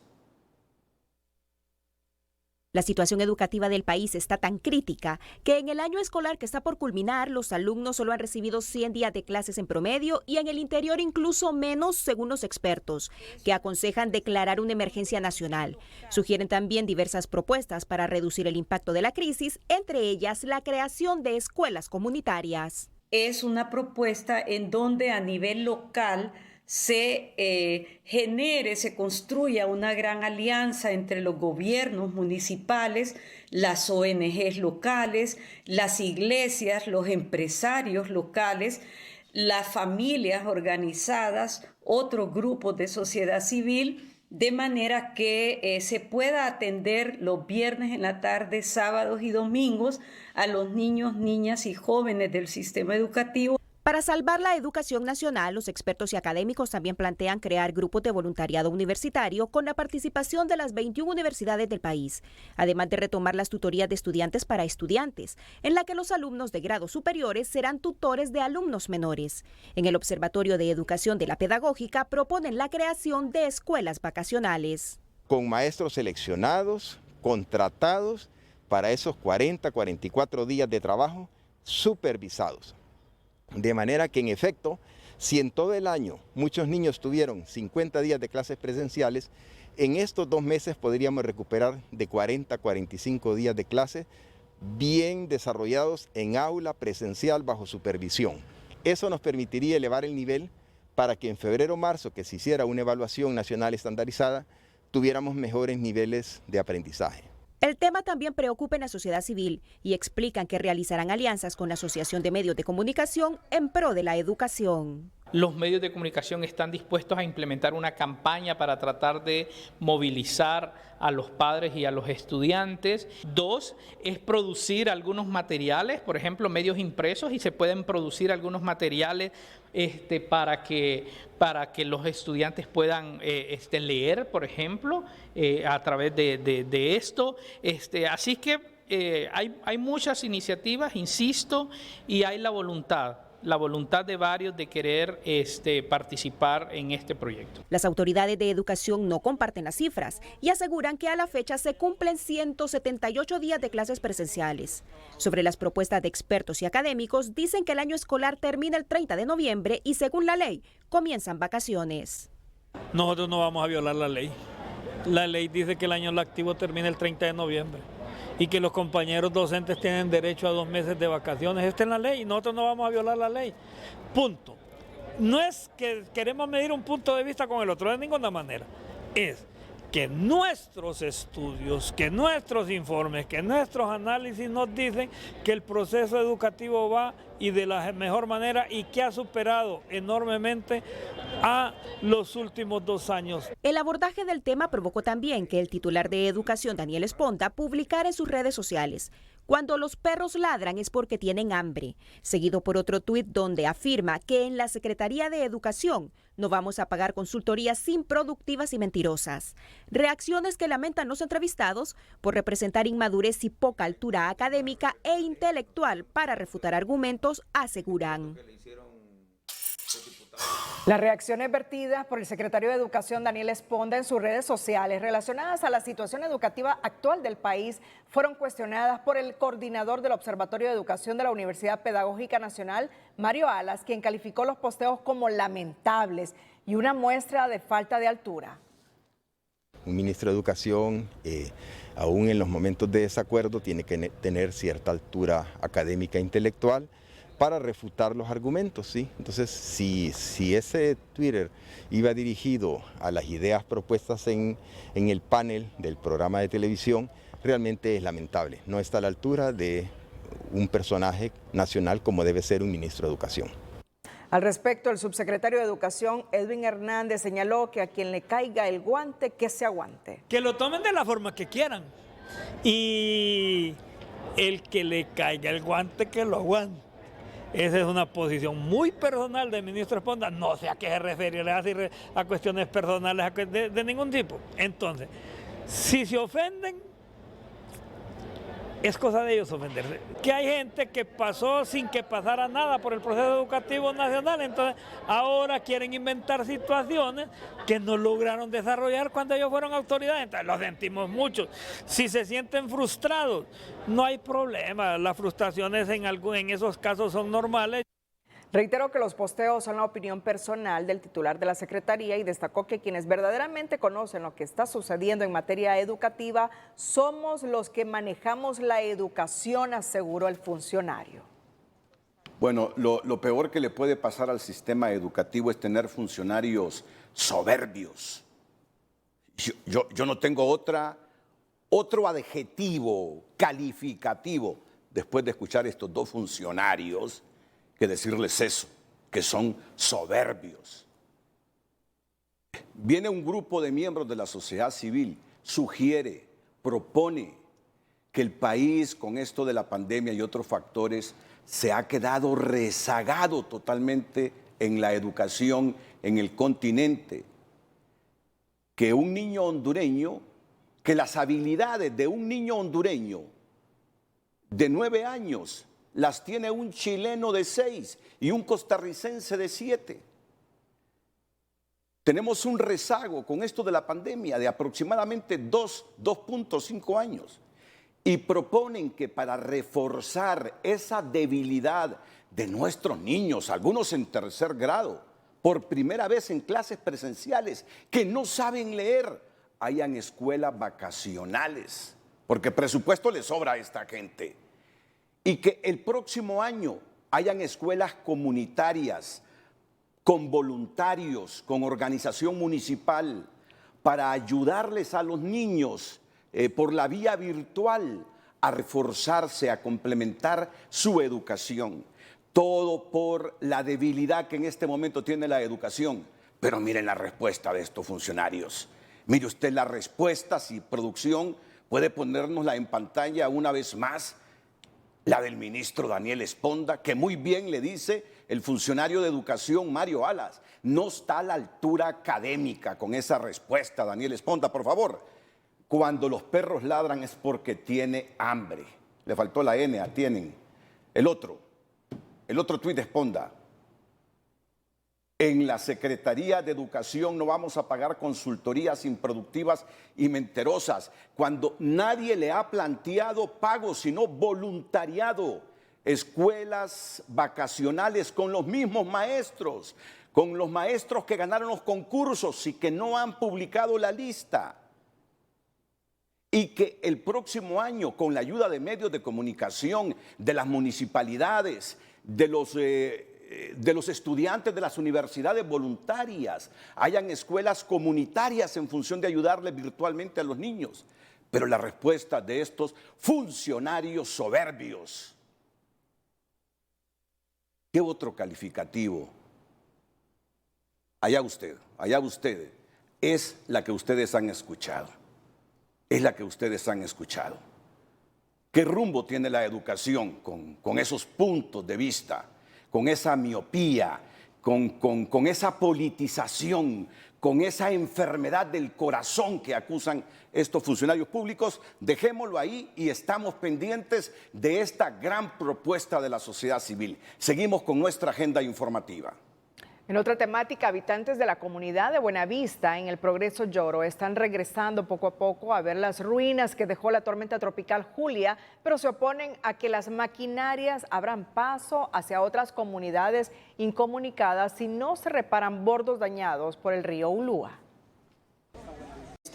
La situación educativa del país está tan crítica que en el año escolar que está por culminar, los alumnos solo han recibido 100 días de clases en promedio y en el interior incluso menos, según los expertos, que aconsejan declarar una emergencia nacional. Sugieren también diversas propuestas para reducir el impacto de la crisis, entre ellas la creación de escuelas comunitarias. Es una propuesta en donde a nivel local se genere, se construya una gran alianza entre los gobiernos municipales, las ONGs locales, las iglesias, los empresarios locales, las familias organizadas, otros grupos de sociedad civil de manera que se pueda atender los viernes en la tarde, sábados y domingos a los niños, niñas y jóvenes del sistema educativo. Para salvar la educación nacional, los expertos y académicos también plantean crear grupos de voluntariado universitario con la participación de las 21 universidades del país, además de retomar las tutorías de estudiantes para estudiantes, en la que los alumnos de grados superiores serán tutores de alumnos menores. En el Observatorio de Educación de la Pedagógica proponen la creación de escuelas vacacionales. Con maestros seleccionados, contratados para esos 44 días de trabajo supervisados. De manera que, en efecto, si en todo el año muchos niños tuvieron 50 días de clases presenciales, en estos 2 meses podríamos recuperar de 40 a 45 días de clases bien desarrollados en aula presencial bajo supervisión. Eso nos permitiría elevar el nivel para que en febrero o marzo, que se hiciera una evaluación nacional estandarizada, tuviéramos mejores niveles de aprendizaje. El tema también preocupa en la sociedad civil y explican que realizarán alianzas con la Asociación de Medios de Comunicación en pro de la educación. Los medios de comunicación están dispuestos a implementar una campaña para tratar de movilizar a los padres y a los estudiantes. 2, es producir algunos materiales, por ejemplo, medios impresos, y se pueden producir algunos materiales para que los estudiantes puedan leer, por ejemplo, a través de esto. Así que hay muchas iniciativas, insisto, y hay la voluntad de varios de querer participar en este proyecto. Las autoridades de educación no comparten las cifras y aseguran que a la fecha se cumplen 178 días de clases presenciales. Sobre las propuestas de expertos y académicos, dicen que el año escolar termina el 30 de noviembre y, según la ley, comienzan vacaciones. Nosotros no vamos a violar la ley. La ley dice que el año lectivo termina el 30 de noviembre. Y que los compañeros docentes tienen derecho a 2 meses de vacaciones. Está en la ley y nosotros no vamos a violar la ley. Punto. No es que queremos medir un punto de vista con el otro, de ninguna manera. Es que nuestros estudios, que nuestros informes, que nuestros análisis nos dicen que el proceso educativo va y de la mejor manera y que ha superado enormemente a los últimos 2 años. El abordaje del tema provocó también que el titular de Educación, Daniel Esponda, publicara en sus redes sociales: "Cuando los perros ladran es porque tienen hambre", seguido por otro tuit donde afirma que en la Secretaría de Educación no vamos a pagar consultorías improductivas y mentirosas. Reacciones que lamentan los entrevistados por representar inmadurez y poca altura académica e intelectual para refutar argumentos, aseguran. Las reacciones vertidas por el secretario de Educación, Daniel Esponda, en sus redes sociales relacionadas a la situación educativa actual del país fueron cuestionadas por el coordinador del Observatorio de Educación de la Universidad Pedagógica Nacional, Mario Alas, quien calificó los posteos como lamentables y una muestra de falta de altura. Un ministro de Educación, aún en los momentos de desacuerdo, tiene que tener cierta altura académica e intelectual para refutar los argumentos, ¿sí? Entonces, si ese Twitter iba dirigido a las ideas propuestas en el panel del programa de televisión, realmente es lamentable. No está a la altura de un personaje nacional como debe ser un ministro de Educación. Al respecto, el subsecretario de Educación, Edwin Hernández, señaló que a quien le caiga el guante, que se aguante. Que lo tomen de la forma que quieran. Y el que le caiga el guante, que lo aguante. Esa es una posición muy personal del ministro Esponda. No sé a qué se refiere, a cuestiones personales de ningún tipo. Entonces, si se ofenden, es cosa de ellos ofenderse. Que hay gente que pasó sin que pasara nada por el proceso educativo nacional, entonces ahora quieren inventar situaciones que no lograron desarrollar cuando ellos fueron autoridades. Entonces lo sentimos mucho. Si se sienten frustrados, no hay problema. Las frustraciones en esos casos son normales. Reitero que los posteos son la opinión personal del titular de la Secretaría y destacó que quienes verdaderamente conocen lo que está sucediendo en materia educativa somos los que manejamos la educación, aseguró el funcionario. Bueno, lo peor que le puede pasar al sistema educativo es tener funcionarios soberbios. Yo no tengo otro adjetivo calificativo después de escuchar estos 2 funcionarios que decirles eso, que son soberbios. viene un grupo de miembros de la sociedad civil, sugiere, propone que el país con esto de la pandemia y otros factores se ha quedado rezagado totalmente en la educación en el continente, que un niño hondureño, que las habilidades de un niño hondureño de 9 años las tiene un chileno de 6 y un costarricense de 7. Tenemos un rezago con esto de la pandemia de aproximadamente 2.5 años. Y proponen que para reforzar esa debilidad de nuestros niños, algunos en 3er grado, por primera vez en clases presenciales, que no saben leer, hayan escuelas vacacionales, porque presupuesto le sobra a esta gente. Y que el próximo año hayan escuelas comunitarias, con voluntarios, con organización municipal, para ayudarles a los niños por la vía virtual a reforzarse, a complementar su educación. Todo por la debilidad que en este momento tiene la educación. Pero miren la respuesta de estos funcionarios. Mire usted la respuesta, si producción puede ponérnosla en pantalla una vez más, la del ministro Daniel Esponda, que muy bien le dice el funcionario de educación Mario Alas. No está a la altura académica con esa respuesta, Daniel Esponda, por favor. Cuando los perros ladran es porque tiene hambre. Le faltó la N a tienen. El otro tuit de Esponda. En la Secretaría de Educación no vamos a pagar consultorías improductivas y mentirosas cuando nadie le ha planteado pago, sino voluntariado. Escuelas vacacionales con los mismos maestros, con los maestros que ganaron los concursos y que no han publicado la lista. Y que el próximo año, con la ayuda de medios de comunicación, de las municipalidades, de los estudiantes de las universidades voluntarias, hayan escuelas comunitarias en función de ayudarles virtualmente a los niños. Pero la respuesta de estos funcionarios soberbios, ¿qué otro calificativo? Allá usted, es la que ustedes han escuchado. Es la que ustedes han escuchado. ¿Qué rumbo tiene la educación con esos puntos de vista, con esa miopía, con esa politización, con esa enfermedad del corazón que acusan estos funcionarios públicos? Dejémoslo ahí y estamos pendientes de esta gran propuesta de la sociedad civil. Seguimos con nuestra agenda informativa. En otra temática, habitantes de la comunidad de Buenavista en el Progreso Lloro están regresando poco a poco a ver las ruinas que dejó la tormenta tropical Julia, pero se oponen a que las maquinarias abran paso hacia otras comunidades incomunicadas si no se reparan bordos dañados por el río Ulúa.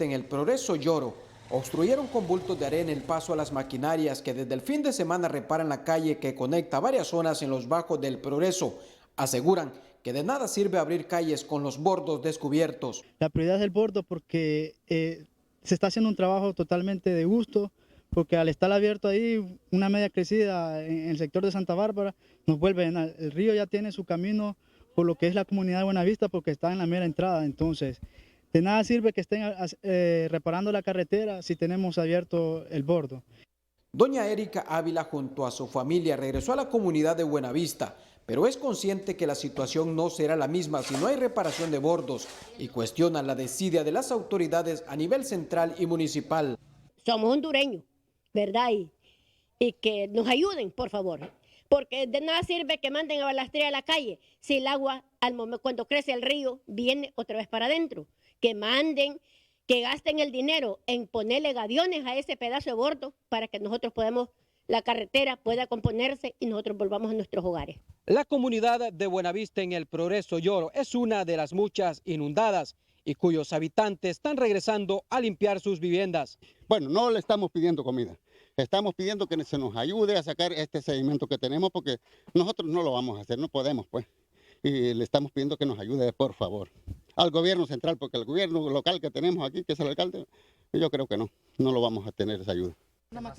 En el Progreso Lloro obstruyeron con bultos de arena el paso a las maquinarias que desde el fin de semana reparan la calle que conecta varias zonas en los bajos del Progreso. Aseguran que de nada sirve abrir calles con los bordos descubiertos. La prioridad es el bordo porque se está haciendo un trabajo totalmente de gusto, porque al estar abierto ahí una media crecida en el sector de Santa Bárbara nos vuelve a llenar. El río ya tiene su camino por lo que es la comunidad de Buenavista porque está en la mera entrada, entonces de nada sirve que estén reparando la carretera si tenemos abierto el bordo. Doña Erika Ávila junto a su familia regresó a la comunidad de Buenavista, pero es consciente que la situación no será la misma si no hay reparación de bordos y cuestiona la desidia de las autoridades a nivel central y municipal. Somos hondureños, ¿verdad? Y que nos ayuden, por favor, porque de nada sirve que manden a balastrear a la calle si el agua, cuando crece el río, viene otra vez para adentro. Que manden, que gasten el dinero en ponerle gaviones a ese pedazo de bordo para que nosotros la carretera pueda componerse y nosotros volvamos a nuestros hogares. La comunidad de Buenavista en el Progreso Lloro es una de las muchas inundadas y cuyos habitantes están regresando a limpiar sus viviendas. Bueno, no le estamos pidiendo comida, estamos pidiendo que se nos ayude a sacar este sedimento que tenemos porque nosotros no lo vamos a hacer, no podemos pues. Y le estamos pidiendo que nos ayude, por favor, al gobierno central, porque el gobierno local que tenemos aquí, que es el alcalde, yo creo que no lo vamos a tener esa ayuda.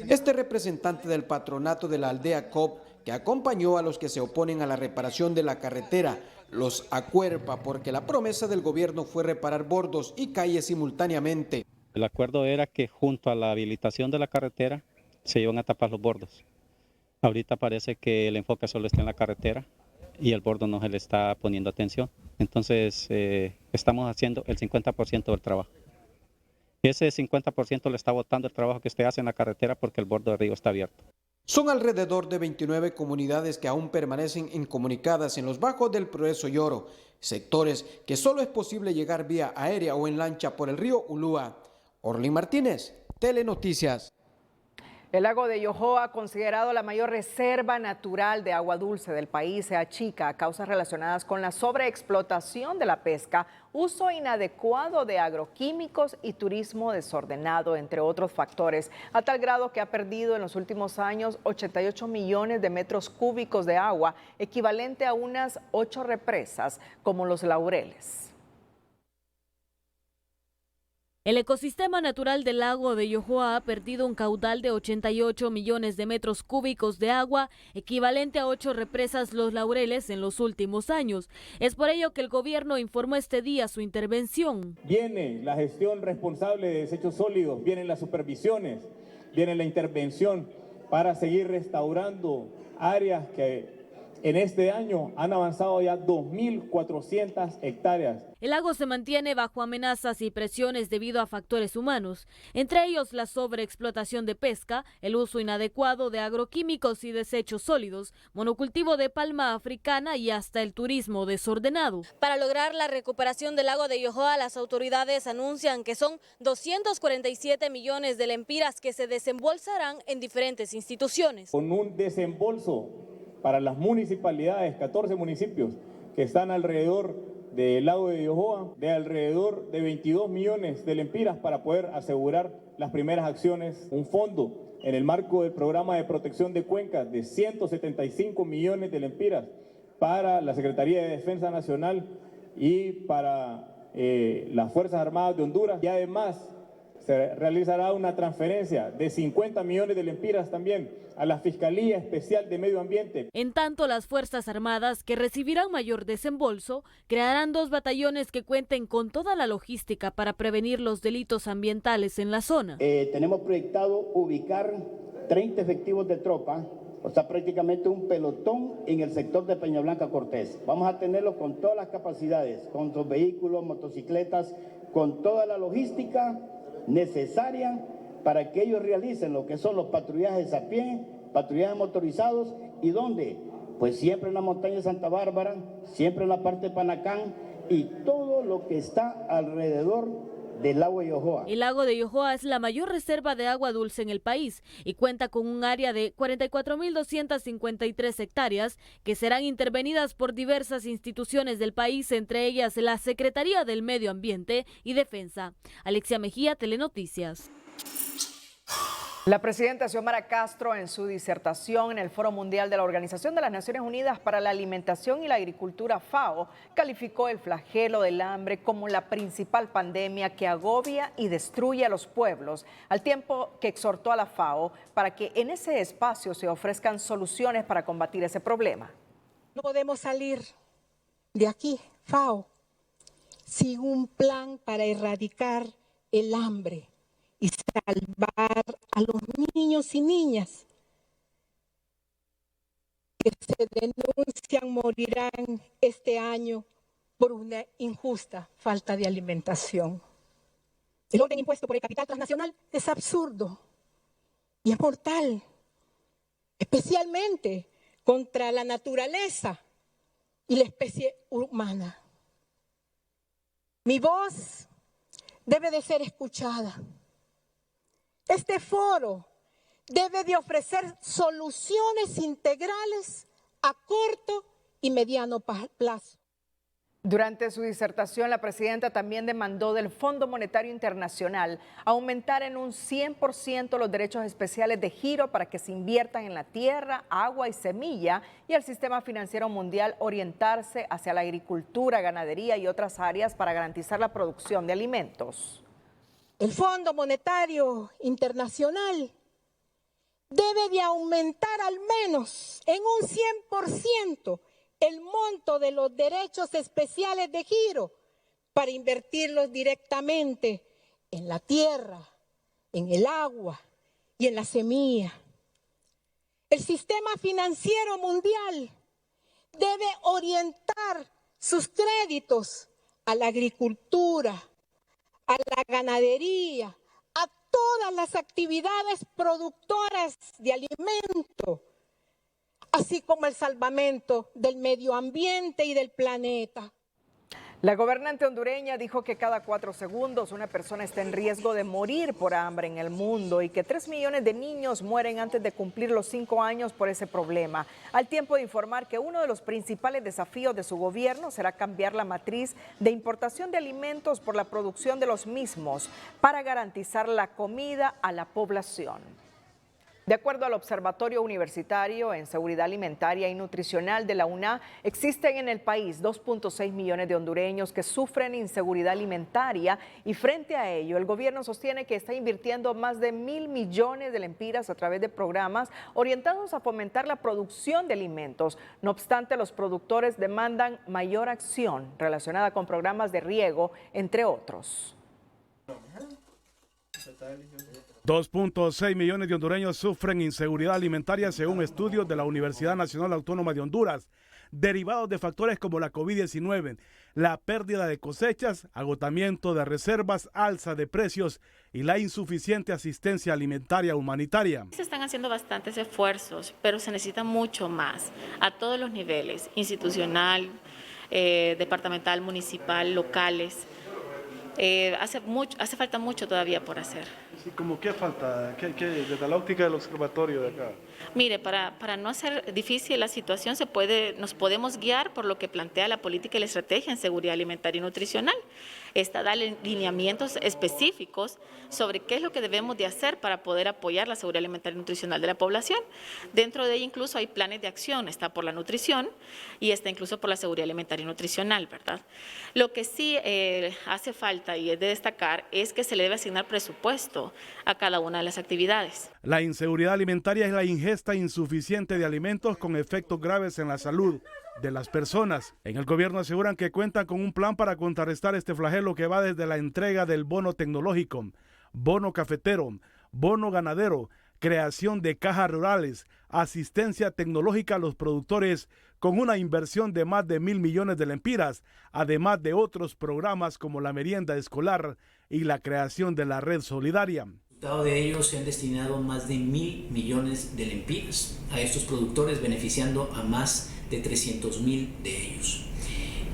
Este representante del patronato de la aldea COP, que acompañó a los que se oponen a la reparación de la carretera, los acuerpa porque la promesa del gobierno fue reparar bordos y calles simultáneamente. El acuerdo era que junto a la habilitación de la carretera se iban a tapar los bordos. Ahorita parece que el enfoque solo está en la carretera y el bordo no se le está poniendo atención. Entonces estamos haciendo el 50% del trabajo. Ese 50% le está botando el trabajo que usted hace en la carretera porque el bordo del río está abierto. Son alrededor de 29 comunidades que aún permanecen incomunicadas en los bajos del Progreso Yoro, sectores que solo es posible llegar vía aérea o en lancha por el río Ulúa. Orlin Martínez, Telenoticias. El lago de Yohoa, considerado la mayor reserva natural de agua dulce del país, se achica a causas relacionadas con la sobreexplotación de la pesca, uso inadecuado de agroquímicos y turismo desordenado, entre otros factores, a tal grado que ha perdido en los últimos años 88 millones de metros cúbicos de agua, equivalente a unas 8 represas como los Laureles. El ecosistema natural del lago de Yohoa ha perdido un caudal de 88 millones de metros cúbicos de agua, equivalente a 8 represas Los Laureles en los últimos años. Es por ello que el gobierno informó este día su intervención. Viene la gestión responsable de desechos sólidos, vienen las supervisiones, viene la intervención para seguir restaurando áreas que en este año han avanzado ya 2.400 hectáreas. El lago se mantiene bajo amenazas y presiones debido a factores humanos, entre ellos la sobreexplotación de pesca, el uso inadecuado de agroquímicos y desechos sólidos, monocultivo de palma africana y hasta el turismo desordenado. Para lograr la recuperación del lago de Yohoa, las autoridades anuncian que son 247 millones de lempiras que se desembolsarán en diferentes instituciones. Con un desembolso para las municipalidades, 14 municipios que están alrededor del lago de Yohoa, de alrededor de 22 millones de lempiras para poder asegurar las primeras acciones. Un fondo en el marco del programa de protección de cuencas de 175 millones de lempiras para la Secretaría de Defensa Nacional y para las Fuerzas Armadas de Honduras. Y además se realizará una transferencia de 50 millones de lempiras también a la Fiscalía Especial de Medio Ambiente. En tanto, las Fuerzas Armadas, que recibirán mayor desembolso, crearán 2 batallones que cuenten con toda la logística para prevenir los delitos ambientales en la zona. Tenemos proyectado ubicar 30 efectivos de tropa, o sea, prácticamente un pelotón en el sector de Peña Blanca Cortés. Vamos a tenerlo con todas las capacidades, con sus vehículos, motocicletas, con toda la logística necesaria para que ellos realicen lo que son los patrullajes a pie, patrullajes motorizados, y ¿dónde? Pues siempre en la montaña de Santa Bárbara, siempre en la parte de Panacán y todo lo que está alrededor del lago de Yohoa. El lago de Yohoa es la mayor reserva de agua dulce en el país y cuenta con un área de 44.253 hectáreas que serán intervenidas por diversas instituciones del país, entre ellas la Secretaría del Medio Ambiente y Defensa. Alexia Mejía, Telenoticias. La presidenta Xiomara Castro, en su disertación en el Foro Mundial de la Organización de las Naciones Unidas para la Alimentación y la Agricultura, FAO, calificó el flagelo del hambre como la principal pandemia que agobia y destruye a los pueblos, al tiempo que exhortó a la FAO para que en ese espacio se ofrezcan soluciones para combatir ese problema. No podemos salir de aquí, FAO, sin un plan para erradicar el hambre y salvar a los niños y niñas que se denuncian morirán este año por una injusta falta de alimentación. El orden impuesto por el capital transnacional es absurdo y es mortal, especialmente contra la naturaleza y la especie humana. Mi voz debe de ser escuchada. Este foro debe de ofrecer soluciones integrales a corto y mediano plazo. Durante su disertación, la presidenta también demandó del Fondo Monetario Internacional aumentar en un 100% los derechos especiales de giro para que se inviertan en la tierra, agua y semilla, y el sistema financiero mundial orientarse hacia la agricultura, ganadería y otras áreas para garantizar la producción de alimentos. El Fondo Monetario Internacional debe de aumentar al menos en un 100% el monto de los derechos especiales de giro para invertirlos directamente en la tierra, en el agua y en la semilla. El sistema financiero mundial debe orientar sus créditos a la agricultura, a la ganadería, a todas las actividades productoras de alimento, así como el salvamento del medio ambiente y del planeta. La gobernante hondureña dijo que cada 4 segundos una persona está en riesgo de morir por hambre en el mundo y que 3 millones de niños mueren antes de cumplir los 5 años por ese problema, al tiempo de informar que uno de los principales desafíos de su gobierno será cambiar la matriz de importación de alimentos por la producción de los mismos para garantizar la comida a la población. De acuerdo al Observatorio Universitario en Seguridad Alimentaria y Nutricional de la UNA, existen en el país 2.6 millones de hondureños que sufren inseguridad alimentaria y frente a ello el gobierno sostiene que está invirtiendo más de 1.000 millones de lempiras a través de programas orientados a fomentar la producción de alimentos. No obstante, los productores demandan mayor acción relacionada con programas de riego, entre otros. 2.6 millones de hondureños sufren inseguridad alimentaria según estudios de la Universidad Nacional Autónoma de Honduras, derivados de factores como la COVID-19, la pérdida de cosechas, agotamiento de reservas, alza de precios y la insuficiente asistencia alimentaria humanitaria. Se están haciendo bastantes esfuerzos, pero se necesita mucho más a todos los niveles, institucional, departamental, municipal, locales. Hace falta mucho todavía por hacer. Sí, ¿cómo qué falta? ¿Qué desde la óptica del observatorio de acá? Mire, para no hacer difícil la situación, nos podemos guiar por lo que plantea la política y la estrategia en seguridad alimentaria y nutricional. Esta da lineamientos específicos sobre qué es lo que debemos de hacer para poder apoyar la seguridad alimentaria y nutricional de la población. Dentro de ella incluso hay planes de acción, está por la nutrición y está incluso por la seguridad alimentaria y nutricional, ¿verdad? Lo que sí hace falta y es de destacar es que se le debe asignar presupuesto a cada una de las actividades. La inseguridad alimentaria es la ingesta insuficiente de alimentos con efectos graves en la salud de las personas. En el gobierno aseguran que cuentan con un plan para contrarrestar este flagelo que va desde la entrega del bono tecnológico, bono cafetero, bono ganadero, creación de cajas rurales, asistencia tecnológica a los productores con una inversión de más de 1.000 millones de lempiras, además de otros programas como la merienda escolar y la creación de la red solidaria. De ellos se han destinado más de 1.000 millones de lempiras a estos productores, beneficiando a más de 300.000 de ellos.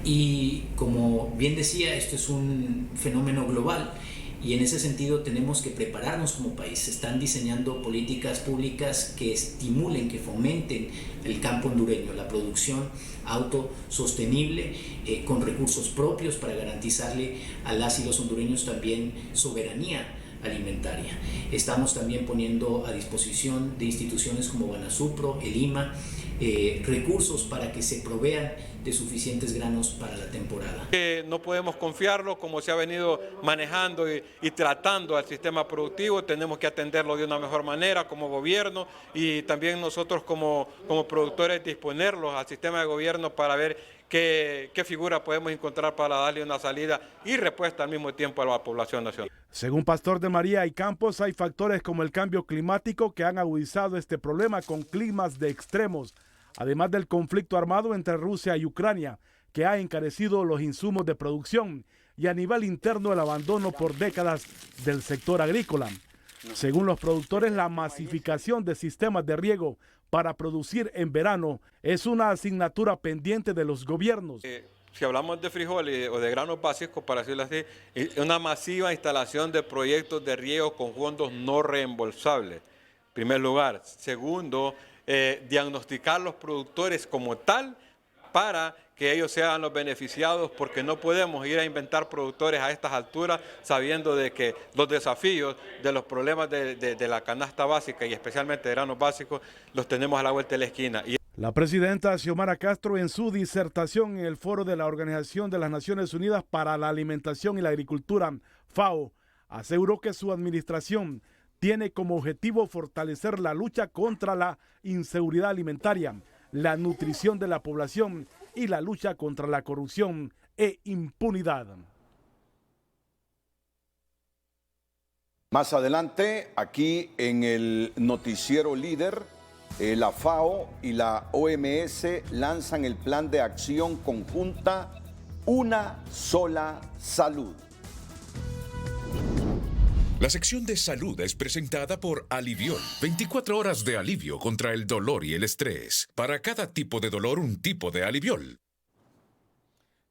Y como bien decía, esto es un fenómeno global y en ese sentido tenemos que prepararnos como país. Se están diseñando políticas públicas que estimulen, que fomenten el campo hondureño, la producción autosostenible con recursos propios para garantizarle a las y los hondureños también soberanía alimentaria. Estamos también poniendo a disposición de instituciones como Banasupro, el IMA, recursos para que se provean de suficientes granos para la temporada. No podemos confiarlo como se ha venido manejando y tratando al sistema productivo, tenemos que atenderlo de una mejor manera como gobierno y también nosotros como productores disponerlos al sistema de gobierno para ver qué figura podemos encontrar para darle una salida y respuesta al mismo tiempo a la población nacional. Según Pastor de María y Campos, hay factores como el cambio climático que han agudizado este problema con climas de extremos, además del conflicto armado entre Rusia y Ucrania, que ha encarecido los insumos de producción y a nivel interno el abandono por décadas del sector agrícola. Según los productores, la masificación de sistemas de riego para producir en verano es una asignatura pendiente de los gobiernos. Si hablamos de frijoles o de granos básicos, para decirlo así, una masiva instalación de proyectos de riego con fondos no reembolsables, en primer lugar. Segundo, diagnosticar los productores como tal para que ellos sean los beneficiados, porque no podemos ir a inventar productores a estas alturas sabiendo de que los desafíos de los problemas de la canasta básica y especialmente de granos básicos los tenemos a la vuelta de la esquina. La presidenta Xiomara Castro, en su disertación en el foro de la Organización de las Naciones Unidas para la Alimentación y la Agricultura, FAO, aseguró que su administración tiene como objetivo fortalecer la lucha contra la inseguridad alimentaria, la nutrición de la población y la lucha contra la corrupción e impunidad. Más adelante, aquí en el noticiero líder, la FAO y la OMS lanzan el plan de acción conjunta Una Sola Salud. La sección de salud es presentada por Aliviol. 24 horas de alivio contra el dolor y el estrés. Para cada tipo de dolor, un tipo de Aliviol.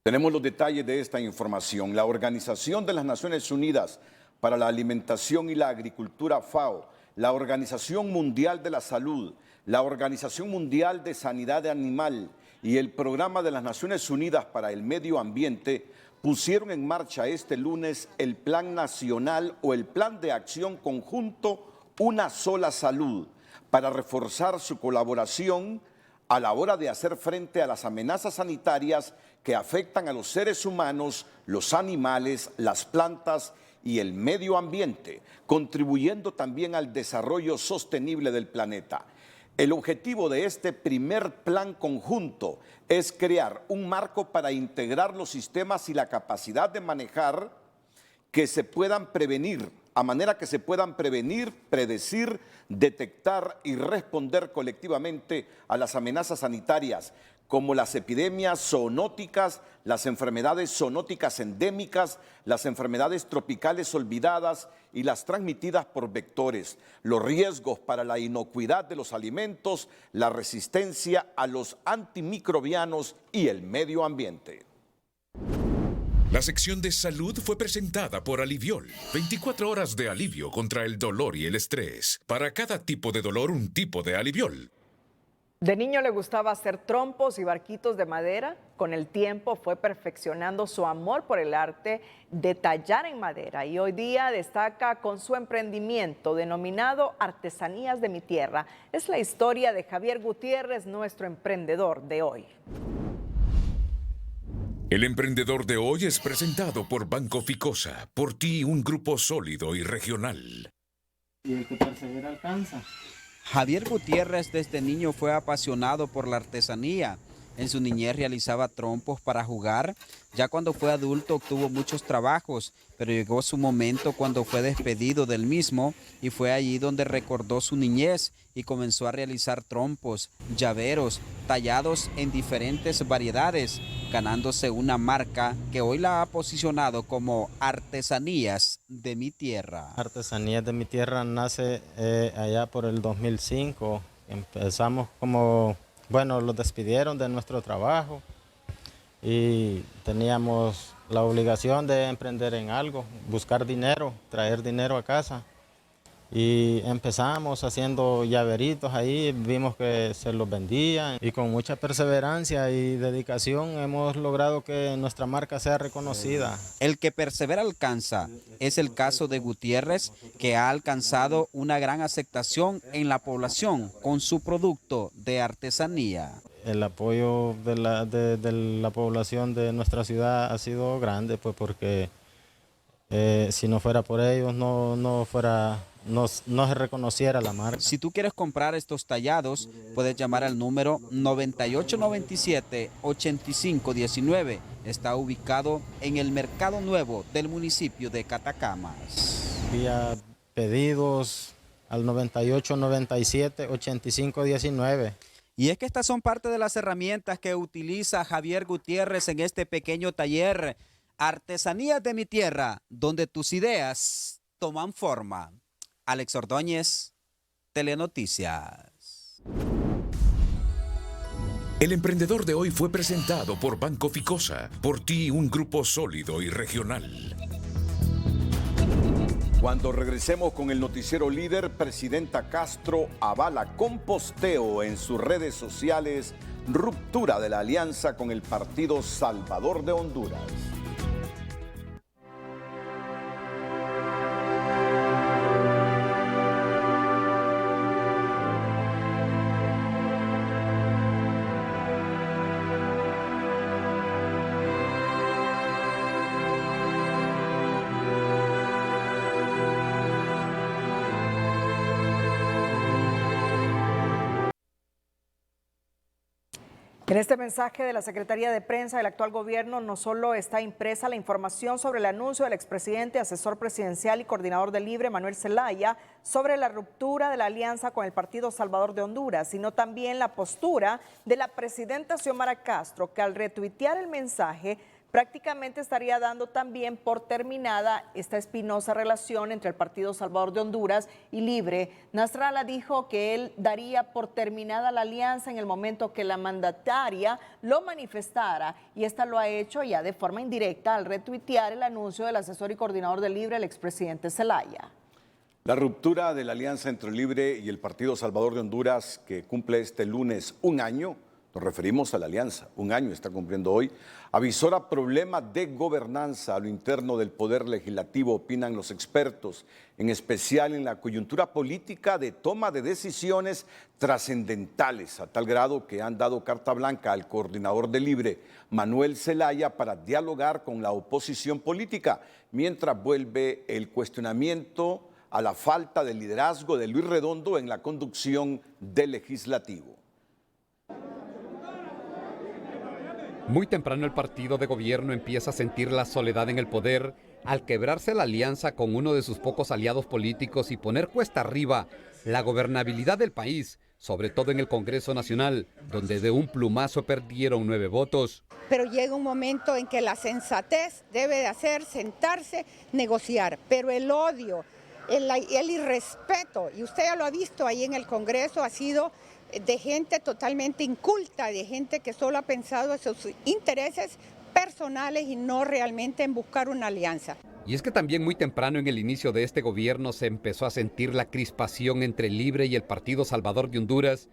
Tenemos los detalles de esta información. La Organización de las Naciones Unidas para la Alimentación y la Agricultura, FAO, la Organización Mundial de la Salud, la Organización Mundial de Sanidad Animal y el Programa de las Naciones Unidas para el Medio Ambiente pusieron en marcha este lunes el Plan Nacional o el Plan de Acción Conjunto Una Sola Salud para reforzar su colaboración a la hora de hacer frente a las amenazas sanitarias que afectan a los seres humanos, los animales, las plantas y el medio ambiente, contribuyendo también al desarrollo sostenible del planeta. El objetivo de este primer plan conjunto es crear un marco para integrar los sistemas y la capacidad de manejar que se puedan prevenir, a manera que se puedan prevenir, predecir, detectar y responder colectivamente a las amenazas sanitarias, como las epidemias zoonóticas, las enfermedades zoonóticas endémicas, las enfermedades tropicales olvidadas y las transmitidas por vectores, los riesgos para la inocuidad de los alimentos, la resistencia a los antimicrobianos y el medio ambiente. La sección de salud fue presentada por Aliviol. 24 horas de alivio contra el dolor y el estrés. Para cada tipo de dolor, un tipo de Aliviol. De niño le gustaba hacer trompos y barquitos de madera. Con el tiempo fue perfeccionando su amor por el arte de tallar en madera y hoy día destaca con su emprendimiento denominado Artesanías de mi Tierra. Es la historia de Javier Gutiérrez, nuestro emprendedor de hoy. El emprendedor de hoy es presentado por Banco Ficosa. Por ti, un grupo sólido y regional. Y el que persevera alcanza. Javier Gutiérrez desde niño fue apasionado por la artesanía. En su niñez realizaba trompos para jugar. Ya cuando fue adulto obtuvo muchos trabajos, pero llegó su momento cuando fue despedido del mismo y fue allí donde recordó su niñez y comenzó a realizar trompos, llaveros, tallados en diferentes variedades, ganándose una marca que hoy la ha posicionado como Artesanías de mi Tierra. Artesanías de mi Tierra nace allá por el 2005. Empezamos como, bueno, los despidieron de nuestro trabajo y teníamos la obligación de emprender en algo, buscar dinero, traer dinero a casa. Y empezamos haciendo llaveritos ahí, vimos que se los vendían y con mucha perseverancia y dedicación hemos logrado que nuestra marca sea reconocida. El que persevera alcanza. Es el caso de Gutiérrez, que ha alcanzado una gran aceptación en la población con su producto de artesanía. El apoyo de la población de nuestra ciudad ha sido grande, pues porque si no fuera por ellos no se reconociera la marca. Si tú quieres comprar estos tallados, puedes llamar al número 9897-8519. Está ubicado en el Mercado Nuevo del municipio de Catacamas. Vía pedidos al 9897-8519. Y es que estas son parte de las herramientas que utiliza Javier Gutiérrez en este pequeño taller, Artesanías de mi Tierra, donde tus ideas toman forma. Alex Ordóñez, Telenoticias. El emprendedor de hoy fue presentado por Banco Ficosa. Por ti, un grupo sólido y regional. Cuando regresemos con el noticiero líder, Presidenta Castro avala con posteo en sus redes sociales ruptura de la alianza con el Partido Salvador de Honduras. En este mensaje de la Secretaría de Prensa del actual gobierno no solo está impresa la información sobre el anuncio del expresidente, asesor presidencial y coordinador del Libre, Manuel Zelaya, sobre la ruptura de la alianza con el Partido Salvador de Honduras, sino también la postura de la presidenta Xiomara Castro, que al retuitear el mensaje prácticamente estaría dando también por terminada esta espinosa relación entre el Partido Salvador de Honduras y Libre. Nasrallah dijo que él daría por terminada la alianza en el momento que la mandataria lo manifestara, y esta lo ha hecho ya de forma indirecta al retuitear el anuncio del asesor y coordinador del Libre, el expresidente Zelaya. La ruptura de la alianza entre el Libre y el Partido Salvador de Honduras, que cumple este lunes un año, nos referimos a la alianza, un año está cumpliendo hoy, avisora problemas de gobernanza a lo interno del Poder Legislativo, opinan los expertos, en especial en la coyuntura política de toma de decisiones trascendentales, a tal grado que han dado carta blanca al coordinador del Libre, Manuel Zelaya, para dialogar con la oposición política, mientras vuelve el cuestionamiento a la falta de liderazgo de Luis Redondo en la conducción del legislativo. Muy temprano el partido de gobierno empieza a sentir la soledad en el poder al quebrarse la alianza con uno de sus pocos aliados políticos y poner cuesta arriba la gobernabilidad del país, sobre todo en el Congreso Nacional, donde de un plumazo perdieron 9 votos. Pero llega un momento en que la sensatez debe de hacer sentarse, negociar, pero el odio, el irrespeto, y usted ya lo ha visto ahí en el Congreso, ha sido de gente totalmente inculta, de gente que solo ha pensado en sus intereses personales y no realmente en buscar una alianza. Y es que también muy temprano en el inicio de este gobierno se empezó a sentir la crispación entre el Libre y el Partido Salvador de Honduras,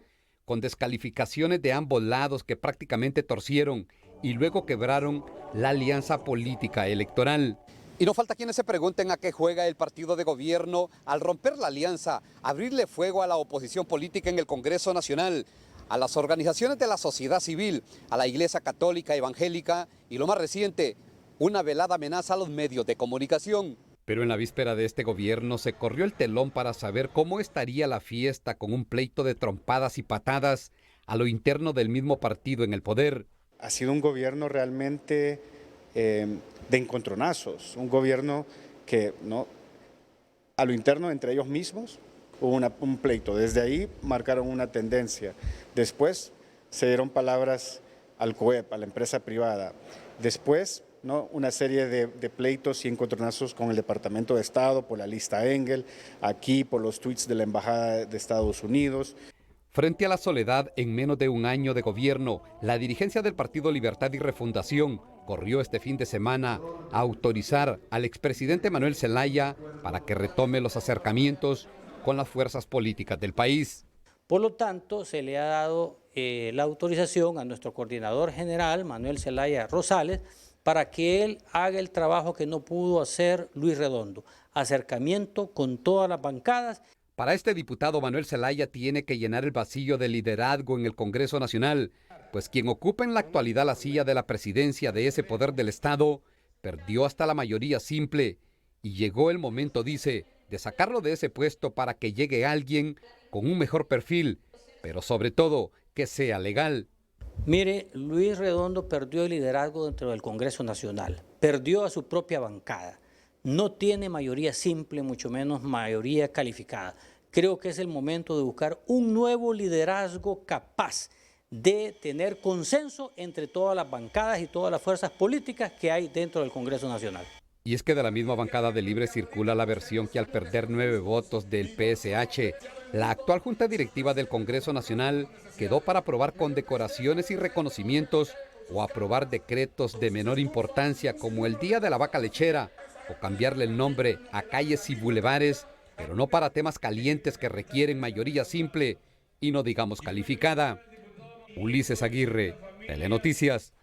con descalificaciones de ambos lados que prácticamente torcieron y luego quebraron la alianza política electoral. Y no falta quienes se pregunten a qué juega el partido de gobierno al romper la alianza, abrirle fuego a la oposición política en el Congreso Nacional, a las organizaciones de la sociedad civil, a la Iglesia Católica Evangélica y, lo más reciente, una velada amenaza a los medios de comunicación. Pero en la víspera de este gobierno se corrió el telón para saber cómo estaría la fiesta, con un pleito de trompadas y patadas a lo interno del mismo partido en el poder. Ha sido un gobierno realmente de encontronazos, un gobierno que a lo interno entre ellos mismos hubo un pleito. Desde ahí marcaron una tendencia. Después se dieron palabras al COEP, a la empresa privada. Después una serie de pleitos y encontronazos con el Departamento de Estado por la lista Engel, aquí por los tweets de la Embajada de Estados Unidos. Frente a la soledad en menos de un año de gobierno, la dirigencia del Partido Libertad y Refundación corrió este fin de semana a autorizar al expresidente Manuel Zelaya para que retome los acercamientos con las fuerzas políticas del país. Por lo tanto, se le ha dado la autorización a nuestro coordinador general, Manuel Zelaya Rosales, para que él haga el trabajo que no pudo hacer Luis Redondo, acercamiento con todas las bancadas. Para este diputado, Manuel Zelaya tiene que llenar el vacío de liderazgo en el Congreso Nacional, pues quien ocupa en la actualidad la silla de la presidencia de ese poder del Estado perdió hasta la mayoría simple y llegó el momento, dice, de sacarlo de ese puesto para que llegue alguien con un mejor perfil, pero sobre todo que sea legal. Mire, Luis Redondo perdió el liderazgo dentro del Congreso Nacional, perdió a su propia bancada, no tiene mayoría simple, mucho menos mayoría calificada. Creo que es el momento de buscar un nuevo liderazgo capaz de tener consenso entre todas las bancadas y todas las fuerzas políticas que hay dentro del Congreso Nacional. Y es que de la misma bancada de Libre circula la versión que al perder 9 votos del PSH, la actual Junta Directiva del Congreso Nacional quedó para aprobar condecoraciones y reconocimientos o aprobar decretos de menor importancia como el Día de la Vaca Lechera o cambiarle el nombre a calles y bulevares, pero no para temas calientes que requieren mayoría simple y no digamos calificada. Ulises Aguirre, Telenoticias.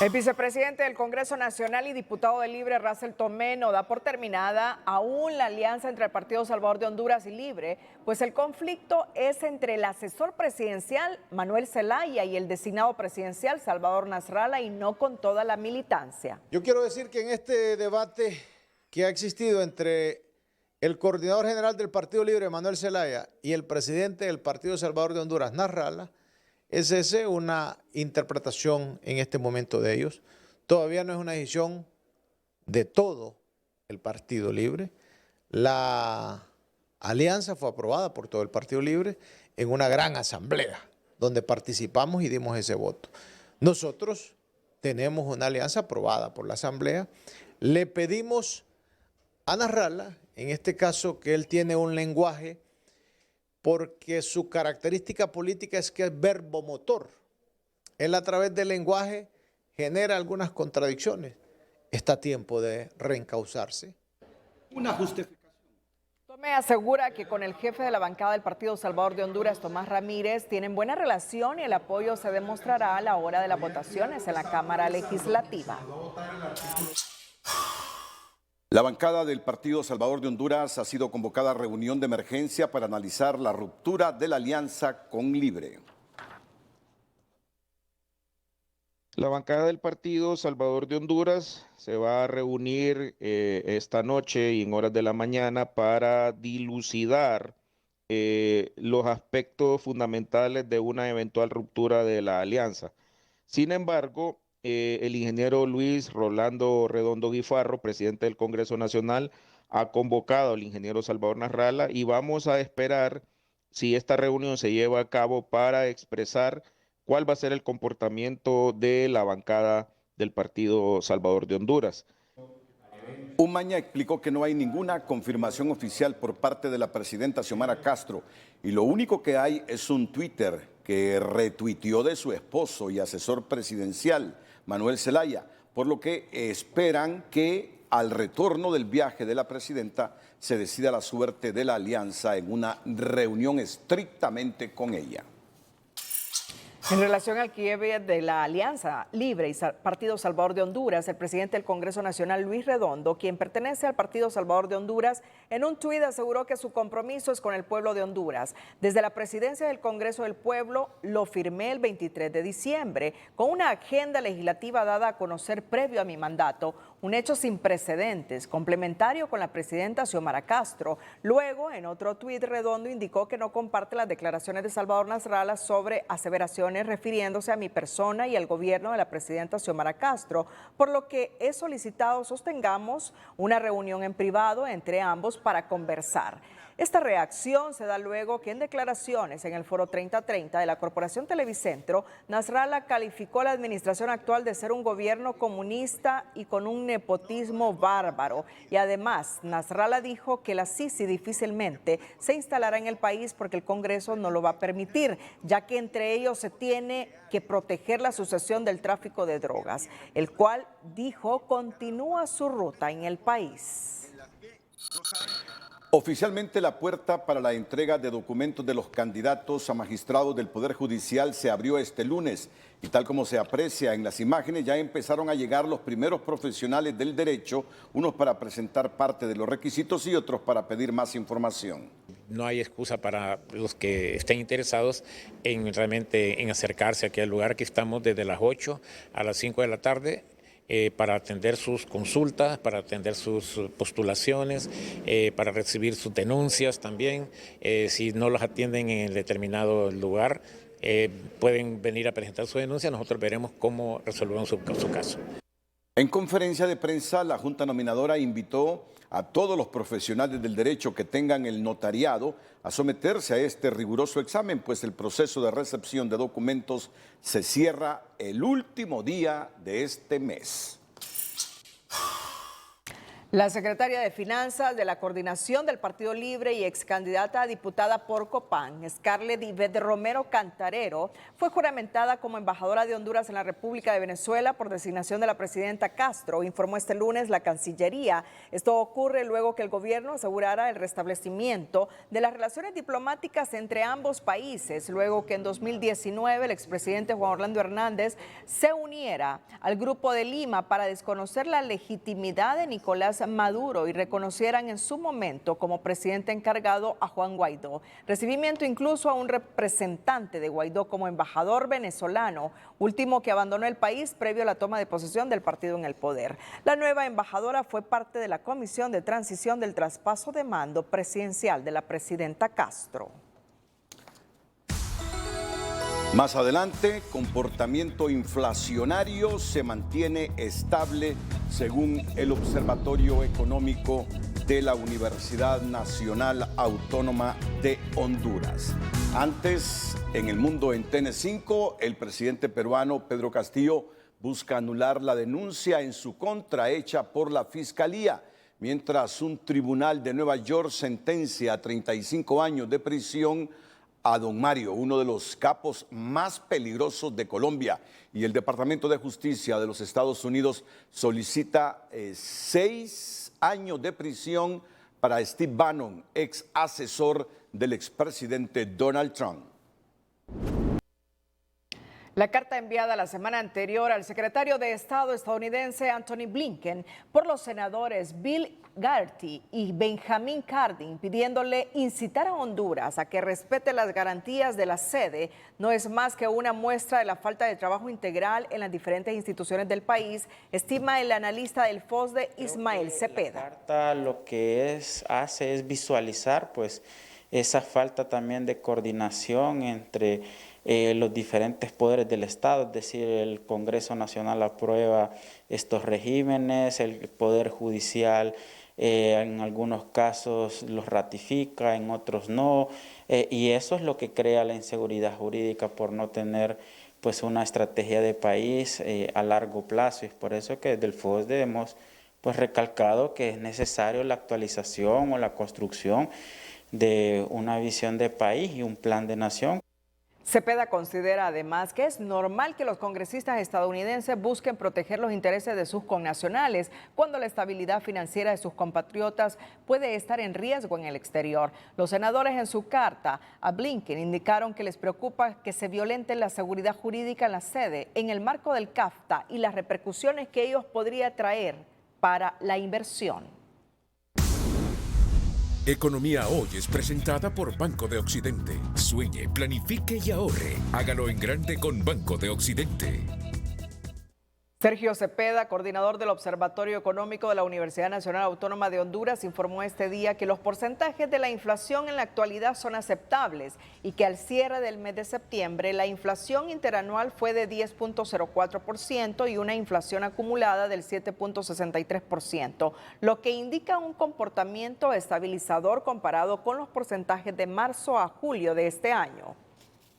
El vicepresidente del Congreso Nacional y diputado del Libre, Russell Tomeno, da por terminada aún la alianza entre el Partido Salvador de Honduras y Libre, pues el conflicto es entre el asesor presidencial Manuel Zelaya y el designado presidencial Salvador Nasrallah y no con toda la militancia. Yo quiero decir que en este debate que ha existido entre el coordinador general del Partido Libre, Manuel Zelaya, y el presidente del Partido Salvador de Honduras, Nasrallah, es esa una interpretación en este momento de ellos. Todavía no es una decisión de todo el Partido Libre. La alianza fue aprobada por todo el Partido Libre en una gran asamblea donde participamos y dimos ese voto. Nosotros tenemos una alianza aprobada por la asamblea. Le pedimos a Nasrallah, en este caso, que él tiene un lenguaje porque su característica política es que es verbomotor. Él a través del lenguaje genera algunas contradicciones. Está a tiempo de reencauzarse. Una justificación. Tomé asegura que con el jefe de la bancada del Partido Salvador de Honduras, Tomás Ramírez, tienen buena relación y el apoyo se demostrará a la hora de las votaciones en la Cámara Legislativa. La bancada del Partido Salvador de Honduras ha sido convocada a reunión de emergencia para analizar la ruptura de la alianza con Libre. La bancada del Partido Salvador de Honduras se va a reunir esta noche y en horas de la mañana para dilucidar los aspectos fundamentales de una eventual ruptura de la alianza. Sin embargo, el ingeniero Luis Rolando Redondo Guifarro, presidente del Congreso Nacional, ha convocado al ingeniero Salvador Nasrallah y vamos a esperar si esta reunión se lleva a cabo para expresar cuál va a ser el comportamiento de la bancada del Partido Salvador de Honduras. Umaña explicó que no hay ninguna confirmación oficial por parte de la presidenta Xiomara Castro y lo único que hay es un Twitter que retuiteó de su esposo y asesor presidencial, Manuel Zelaya, por lo que esperan que al retorno del viaje de la presidenta se decida la suerte de la alianza en una reunión estrictamente con ella. En relación al quiebre de la Alianza Libre y Partido Salvador de Honduras, el presidente del Congreso Nacional, Luis Redondo, quien pertenece al Partido Salvador de Honduras, en un tuit aseguró que su compromiso es con el pueblo de Honduras. Desde la presidencia del Congreso del Pueblo lo firmé el 23 de diciembre con una agenda legislativa dada a conocer previo a mi mandato, un hecho sin precedentes, complementario con la presidenta Xiomara Castro. Luego, en otro tuit, Redondo indicó que no comparte las declaraciones de Salvador Nasrallah sobre aseveraciones refiriéndose a mi persona y al gobierno de la presidenta Xiomara Castro, por lo que he solicitado sostengamos una reunión en privado entre ambos para conversar. Esta reacción se da luego que en declaraciones en el Foro 3030 de la Corporación Televicentro, Nasrallah calificó a la administración actual de ser un gobierno comunista y con un nepotismo bárbaro. Y además, Nasrallah dijo que la Sisi difícilmente se instalará en el país porque el Congreso no lo va a permitir, ya que entre ellos se tiene que proteger la sucesión del tráfico de drogas, el cual, dijo, continúa su ruta en el país. Oficialmente la puerta para la entrega de documentos de los candidatos a magistrados del Poder Judicial se abrió este lunes y tal como se aprecia en las imágenes ya empezaron a llegar los primeros profesionales del derecho, unos para presentar parte de los requisitos y otros para pedir más información. No hay excusa para los que estén interesados en realmente en acercarse aquí al lugar. Aquí estamos desde las 8 a las 5 de la tarde. Para atender sus consultas, para atender sus postulaciones, para recibir sus denuncias también. Si no los atienden en el determinado lugar, pueden venir a presentar su denuncia, nosotros veremos cómo resolvemos su caso. En conferencia de prensa, la Junta Nominadora invitó a todos los profesionales del derecho que tengan el notariado a someterse a este riguroso examen, pues el proceso de recepción de documentos se cierra el último día de este mes. La secretaria de Finanzas de la Coordinación del Partido Libre y ex candidata a diputada por Copán, Scarlett Ivette Romero Cantarero, fue juramentada como embajadora de Honduras en la República de Venezuela por designación de la presidenta Castro, informó este lunes la Cancillería. Esto ocurre luego que el gobierno asegurara el restablecimiento de las relaciones diplomáticas entre ambos países, luego que en 2019 el expresidente Juan Orlando Hernández se uniera al Grupo de Lima para desconocer la legitimidad de Nicolás Maduro y reconocieran en su momento como presidente encargado a Juan Guaidó. Recibimiento incluso a un representante de Guaidó como embajador venezolano, último que abandonó el país previo a la toma de posesión del partido en el poder. La nueva embajadora fue parte de la comisión de transición del traspaso de mando presidencial de la presidenta Castro. Más adelante, comportamiento inflacionario se mantiene estable según el Observatorio Económico de la Universidad Nacional Autónoma de Honduras. Antes, en el mundo en TN5, el presidente peruano Pedro Castillo busca anular la denuncia en su contra hecha por la Fiscalía, mientras un tribunal de Nueva York sentencia a 35 años de prisión a don Mario, uno de los capos más peligrosos de Colombia, y el Departamento de Justicia de los Estados Unidos solicita 6 años de prisión para Steve Bannon, ex asesor del expresidente Donald Trump. La carta enviada la semana anterior al secretario de Estado estadounidense Antony Blinken por los senadores Bill Garty y Benjamin Cardin pidiéndole incitar a Honduras a que respete las garantías de la sede no es más que una muestra de la falta de trabajo integral en las diferentes instituciones del país, estima el analista del FOSDE Ismael Cepeda. La carta lo que hace es visualizar pues esa falta también de coordinación entre los diferentes poderes del Estado, es decir, el Congreso Nacional aprueba estos regímenes, el Poder Judicial en algunos casos los ratifica, en otros no, y eso es lo que crea la inseguridad jurídica por no tener pues una estrategia de país a largo plazo, y es por eso que desde el FOSDE hemos pues recalcado que es necesario la actualización o la construcción de una visión de país y un plan de nación. Cepeda considera además que es normal que los congresistas estadounidenses busquen proteger los intereses de sus connacionales cuando la estabilidad financiera de sus compatriotas puede estar en riesgo en el exterior. Los senadores en su carta a Blinken indicaron que les preocupa que se violente la seguridad jurídica en la sede en el marco del CAFTA y las repercusiones que ellos podría traer para la inversión. Economía Hoy es presentada por Banco de Occidente. Sueñe, planifique y ahorre. Hágalo en grande con Banco de Occidente. Sergio Cepeda, coordinador del Observatorio Económico de la Universidad Nacional Autónoma de Honduras, informó este día que los porcentajes de la inflación en la actualidad son aceptables y que al cierre del mes de septiembre la inflación interanual fue de 10.04% y una inflación acumulada del 7.63%, lo que indica un comportamiento estabilizador comparado con los porcentajes de marzo a julio de este año.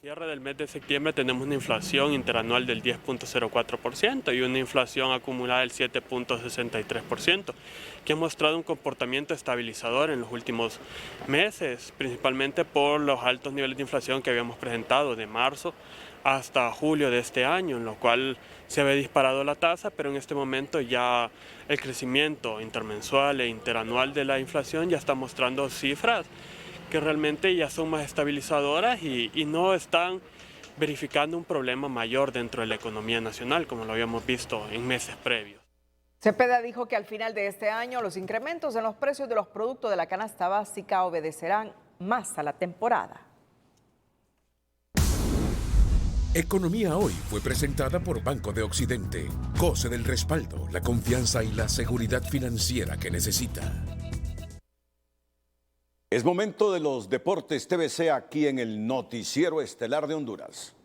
Cierre del mes de septiembre tenemos una inflación interanual del 10.04% y una inflación acumulada del 7.63%, que ha mostrado un comportamiento estabilizador en los últimos meses, principalmente por los altos niveles de inflación que habíamos presentado de marzo hasta julio de este año, en lo cual se había disparado la tasa, pero en este momento ya el crecimiento intermensual e interanual de la inflación ya está mostrando cifras que realmente ya son más estabilizadoras y no están verificando un problema mayor dentro de la economía nacional, como lo habíamos visto en meses previos. Cepeda dijo que al final de este año los incrementos en los precios de los productos de la canasta básica obedecerán más a la temporada. Economía Hoy fue presentada por Banco de Occidente. Goce del respaldo, la confianza y la seguridad financiera que necesita. Es momento de los deportes TVC aquí en el Noticiero Estelar de Honduras.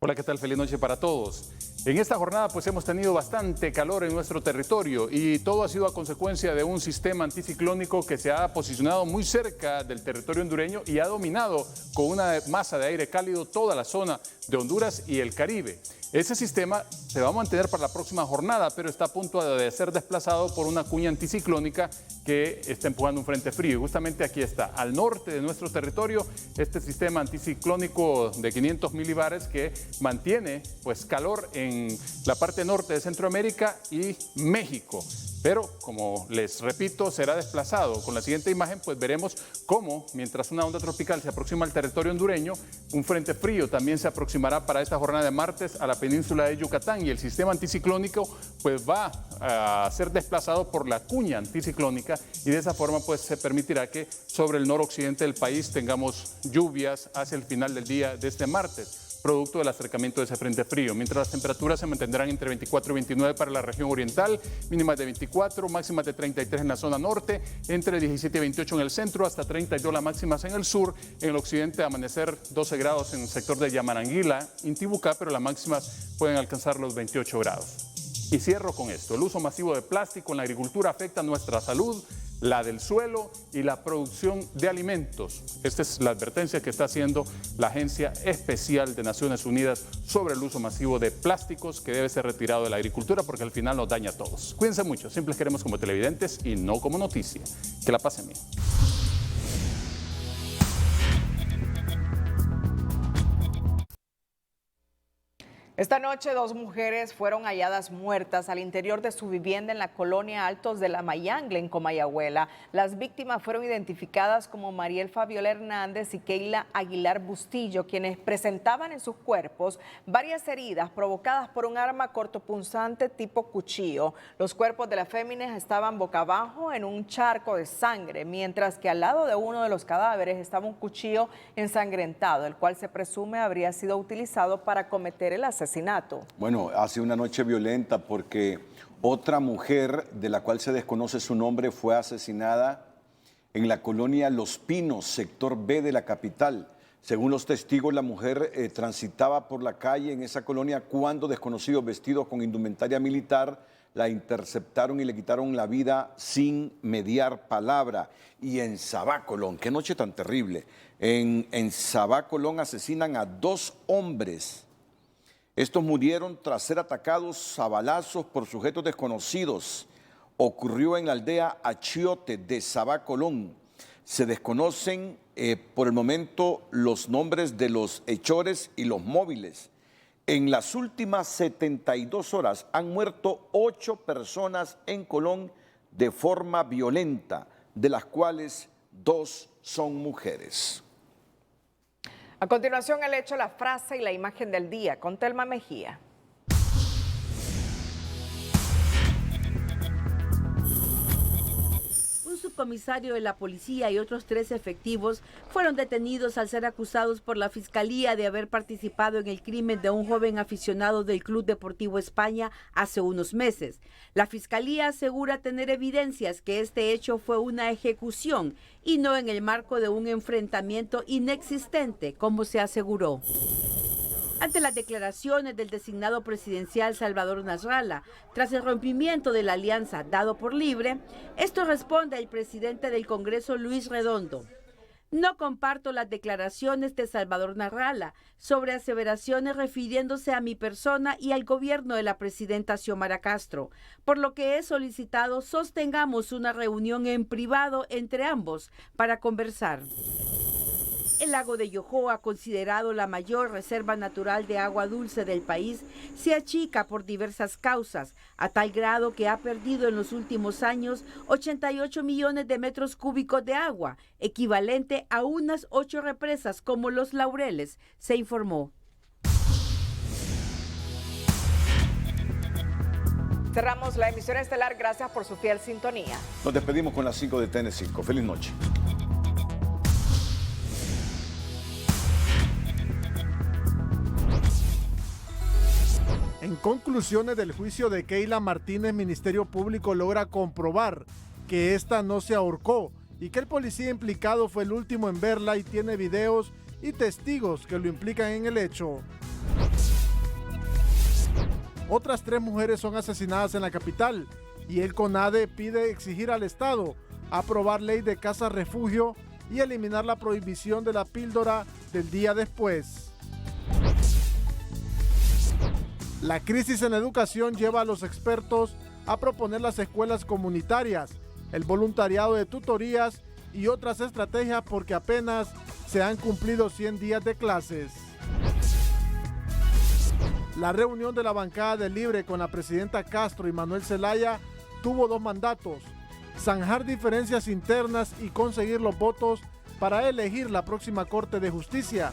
Hola, ¿qué tal? Feliz noche para todos. En esta jornada pues hemos tenido bastante calor en nuestro territorio y todo ha sido a consecuencia de un sistema anticiclónico que se ha posicionado muy cerca del territorio hondureño y ha dominado con una masa de aire cálido toda la zona de Honduras y el Caribe. Ese sistema se va a mantener para la próxima jornada, pero está a punto de ser desplazado por una cuña anticiclónica que está empujando un frente frío. Y justamente aquí está, al norte de nuestro territorio, este sistema anticiclónico de 500 milibares que mantiene pues calor en la parte norte de Centroamérica y México. Pero, como les repito, será desplazado. Con la siguiente imagen, pues veremos cómo, mientras una onda tropical se aproxima al territorio hondureño, un frente frío también se aproximará para esta jornada de martes a la península de Yucatán y el sistema anticiclónico pues va a ser desplazado por la cuña anticiclónica y de esa forma pues se permitirá que sobre el noroccidente del país tengamos lluvias hacia el final del día de este martes. producto del acercamiento de ese frente frío, mientras las temperaturas se mantendrán entre 24 y 29 para la región oriental, mínimas de 24, máximas de 33 en la zona norte, entre 17 y 28 en el centro, hasta 32 las máximas en el sur. En el occidente amanecer 12 grados en el sector de Yamaranguila, Intibucá, pero las máximas pueden alcanzar los 28 grados. Y cierro con esto: el uso masivo de plástico en la agricultura afecta nuestra salud, la del suelo y la producción de alimentos. Esta es la advertencia que está haciendo la Agencia Especial de Naciones Unidas sobre el uso masivo de plásticos que debe ser retirado de la agricultura porque al final nos daña a todos. Cuídense mucho, siempre les queremos como televidentes y no como noticia. Que la pasen bien. Esta noche 2 mujeres fueron halladas muertas al interior de su vivienda en la colonia Altos de la Mayangle, en Comayagüela. Las víctimas fueron identificadas como Mariel Fabiola Hernández y Keila Aguilar Bustillo, quienes presentaban en sus cuerpos varias heridas provocadas por un arma cortopunzante tipo cuchillo. Los cuerpos de las féminas estaban boca abajo en un charco de sangre, mientras que al lado de uno de los cadáveres estaba un cuchillo ensangrentado, el cual se presume habría sido utilizado para cometer el asesinato. Bueno, hace una noche violenta porque otra mujer, de la cual se desconoce su nombre, fue asesinada en la colonia Los Pinos, sector B de la capital. Según los testigos, la mujer transitaba por la calle en esa colonia cuando desconocidos vestidos con indumentaria militar la interceptaron y le quitaron la vida sin mediar palabra. Y en Sabá, Colón, qué noche tan terrible. En Sabá, Colón, asesinan a 2 hombres. Estos murieron tras ser atacados a balazos por sujetos desconocidos. Ocurrió en la aldea Achiote de Sabá, Colón. Se desconocen por el momento los nombres de los hechores y los móviles. En las últimas 72 horas han muerto 8 personas en Colón de forma violenta, de las cuales 2 son mujeres. A continuación, el hecho, la frase y la imagen del día con Telma Mejía. Un subcomisario de la policía y otros 3 efectivos fueron detenidos al ser acusados por la Fiscalía de haber participado en el crimen de un joven aficionado del Club Deportivo España hace unos meses. La Fiscalía asegura tener evidencias que este hecho fue una ejecución y no en el marco de un enfrentamiento inexistente, como se aseguró. Ante las declaraciones del designado presidencial Salvador Nasralla, tras el rompimiento de la alianza dado por libre, esto responde el presidente del Congreso, Luis Redondo. No comparto las declaraciones de Salvador Nasralla sobre aseveraciones refiriéndose a mi persona y al gobierno de la presidenta Xiomara Castro, por lo que he solicitado sostengamos una reunión en privado entre ambos para conversar. El lago de Yohoa, considerado la mayor reserva natural de agua dulce del país, se achica por diversas causas, a tal grado que ha perdido en los últimos años 88 millones de metros cúbicos de agua, equivalente a unas 8 represas como Los Laureles, se informó. Cerramos la emisión estelar. Gracias por su fiel sintonía. Nos despedimos con las 5 de TN5. Feliz noche. En conclusiones del juicio de Keila Martínez, Ministerio Público logra comprobar que esta no se ahorcó y que el policía implicado fue el último en verla y tiene videos y testigos que lo implican en el hecho. Otras 3 mujeres son asesinadas en la capital y el CONADE pide exigir al Estado aprobar ley de casa refugio y eliminar la prohibición de la píldora del día después. La crisis en la educación lleva a los expertos a proponer las escuelas comunitarias, el voluntariado de tutorías y otras estrategias porque apenas se han cumplido 100 días de clases. La reunión de la bancada de Libre con la presidenta Castro y Manuel Zelaya tuvo 2 mandatos: zanjar diferencias internas y conseguir los votos para elegir la próxima Corte de Justicia.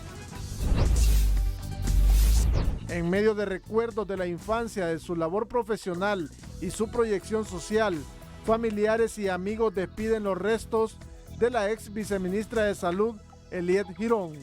En medio de recuerdos de la infancia, de su labor profesional y su proyección social, familiares y amigos despiden los restos de la ex viceministra de Salud, Eliet Girón.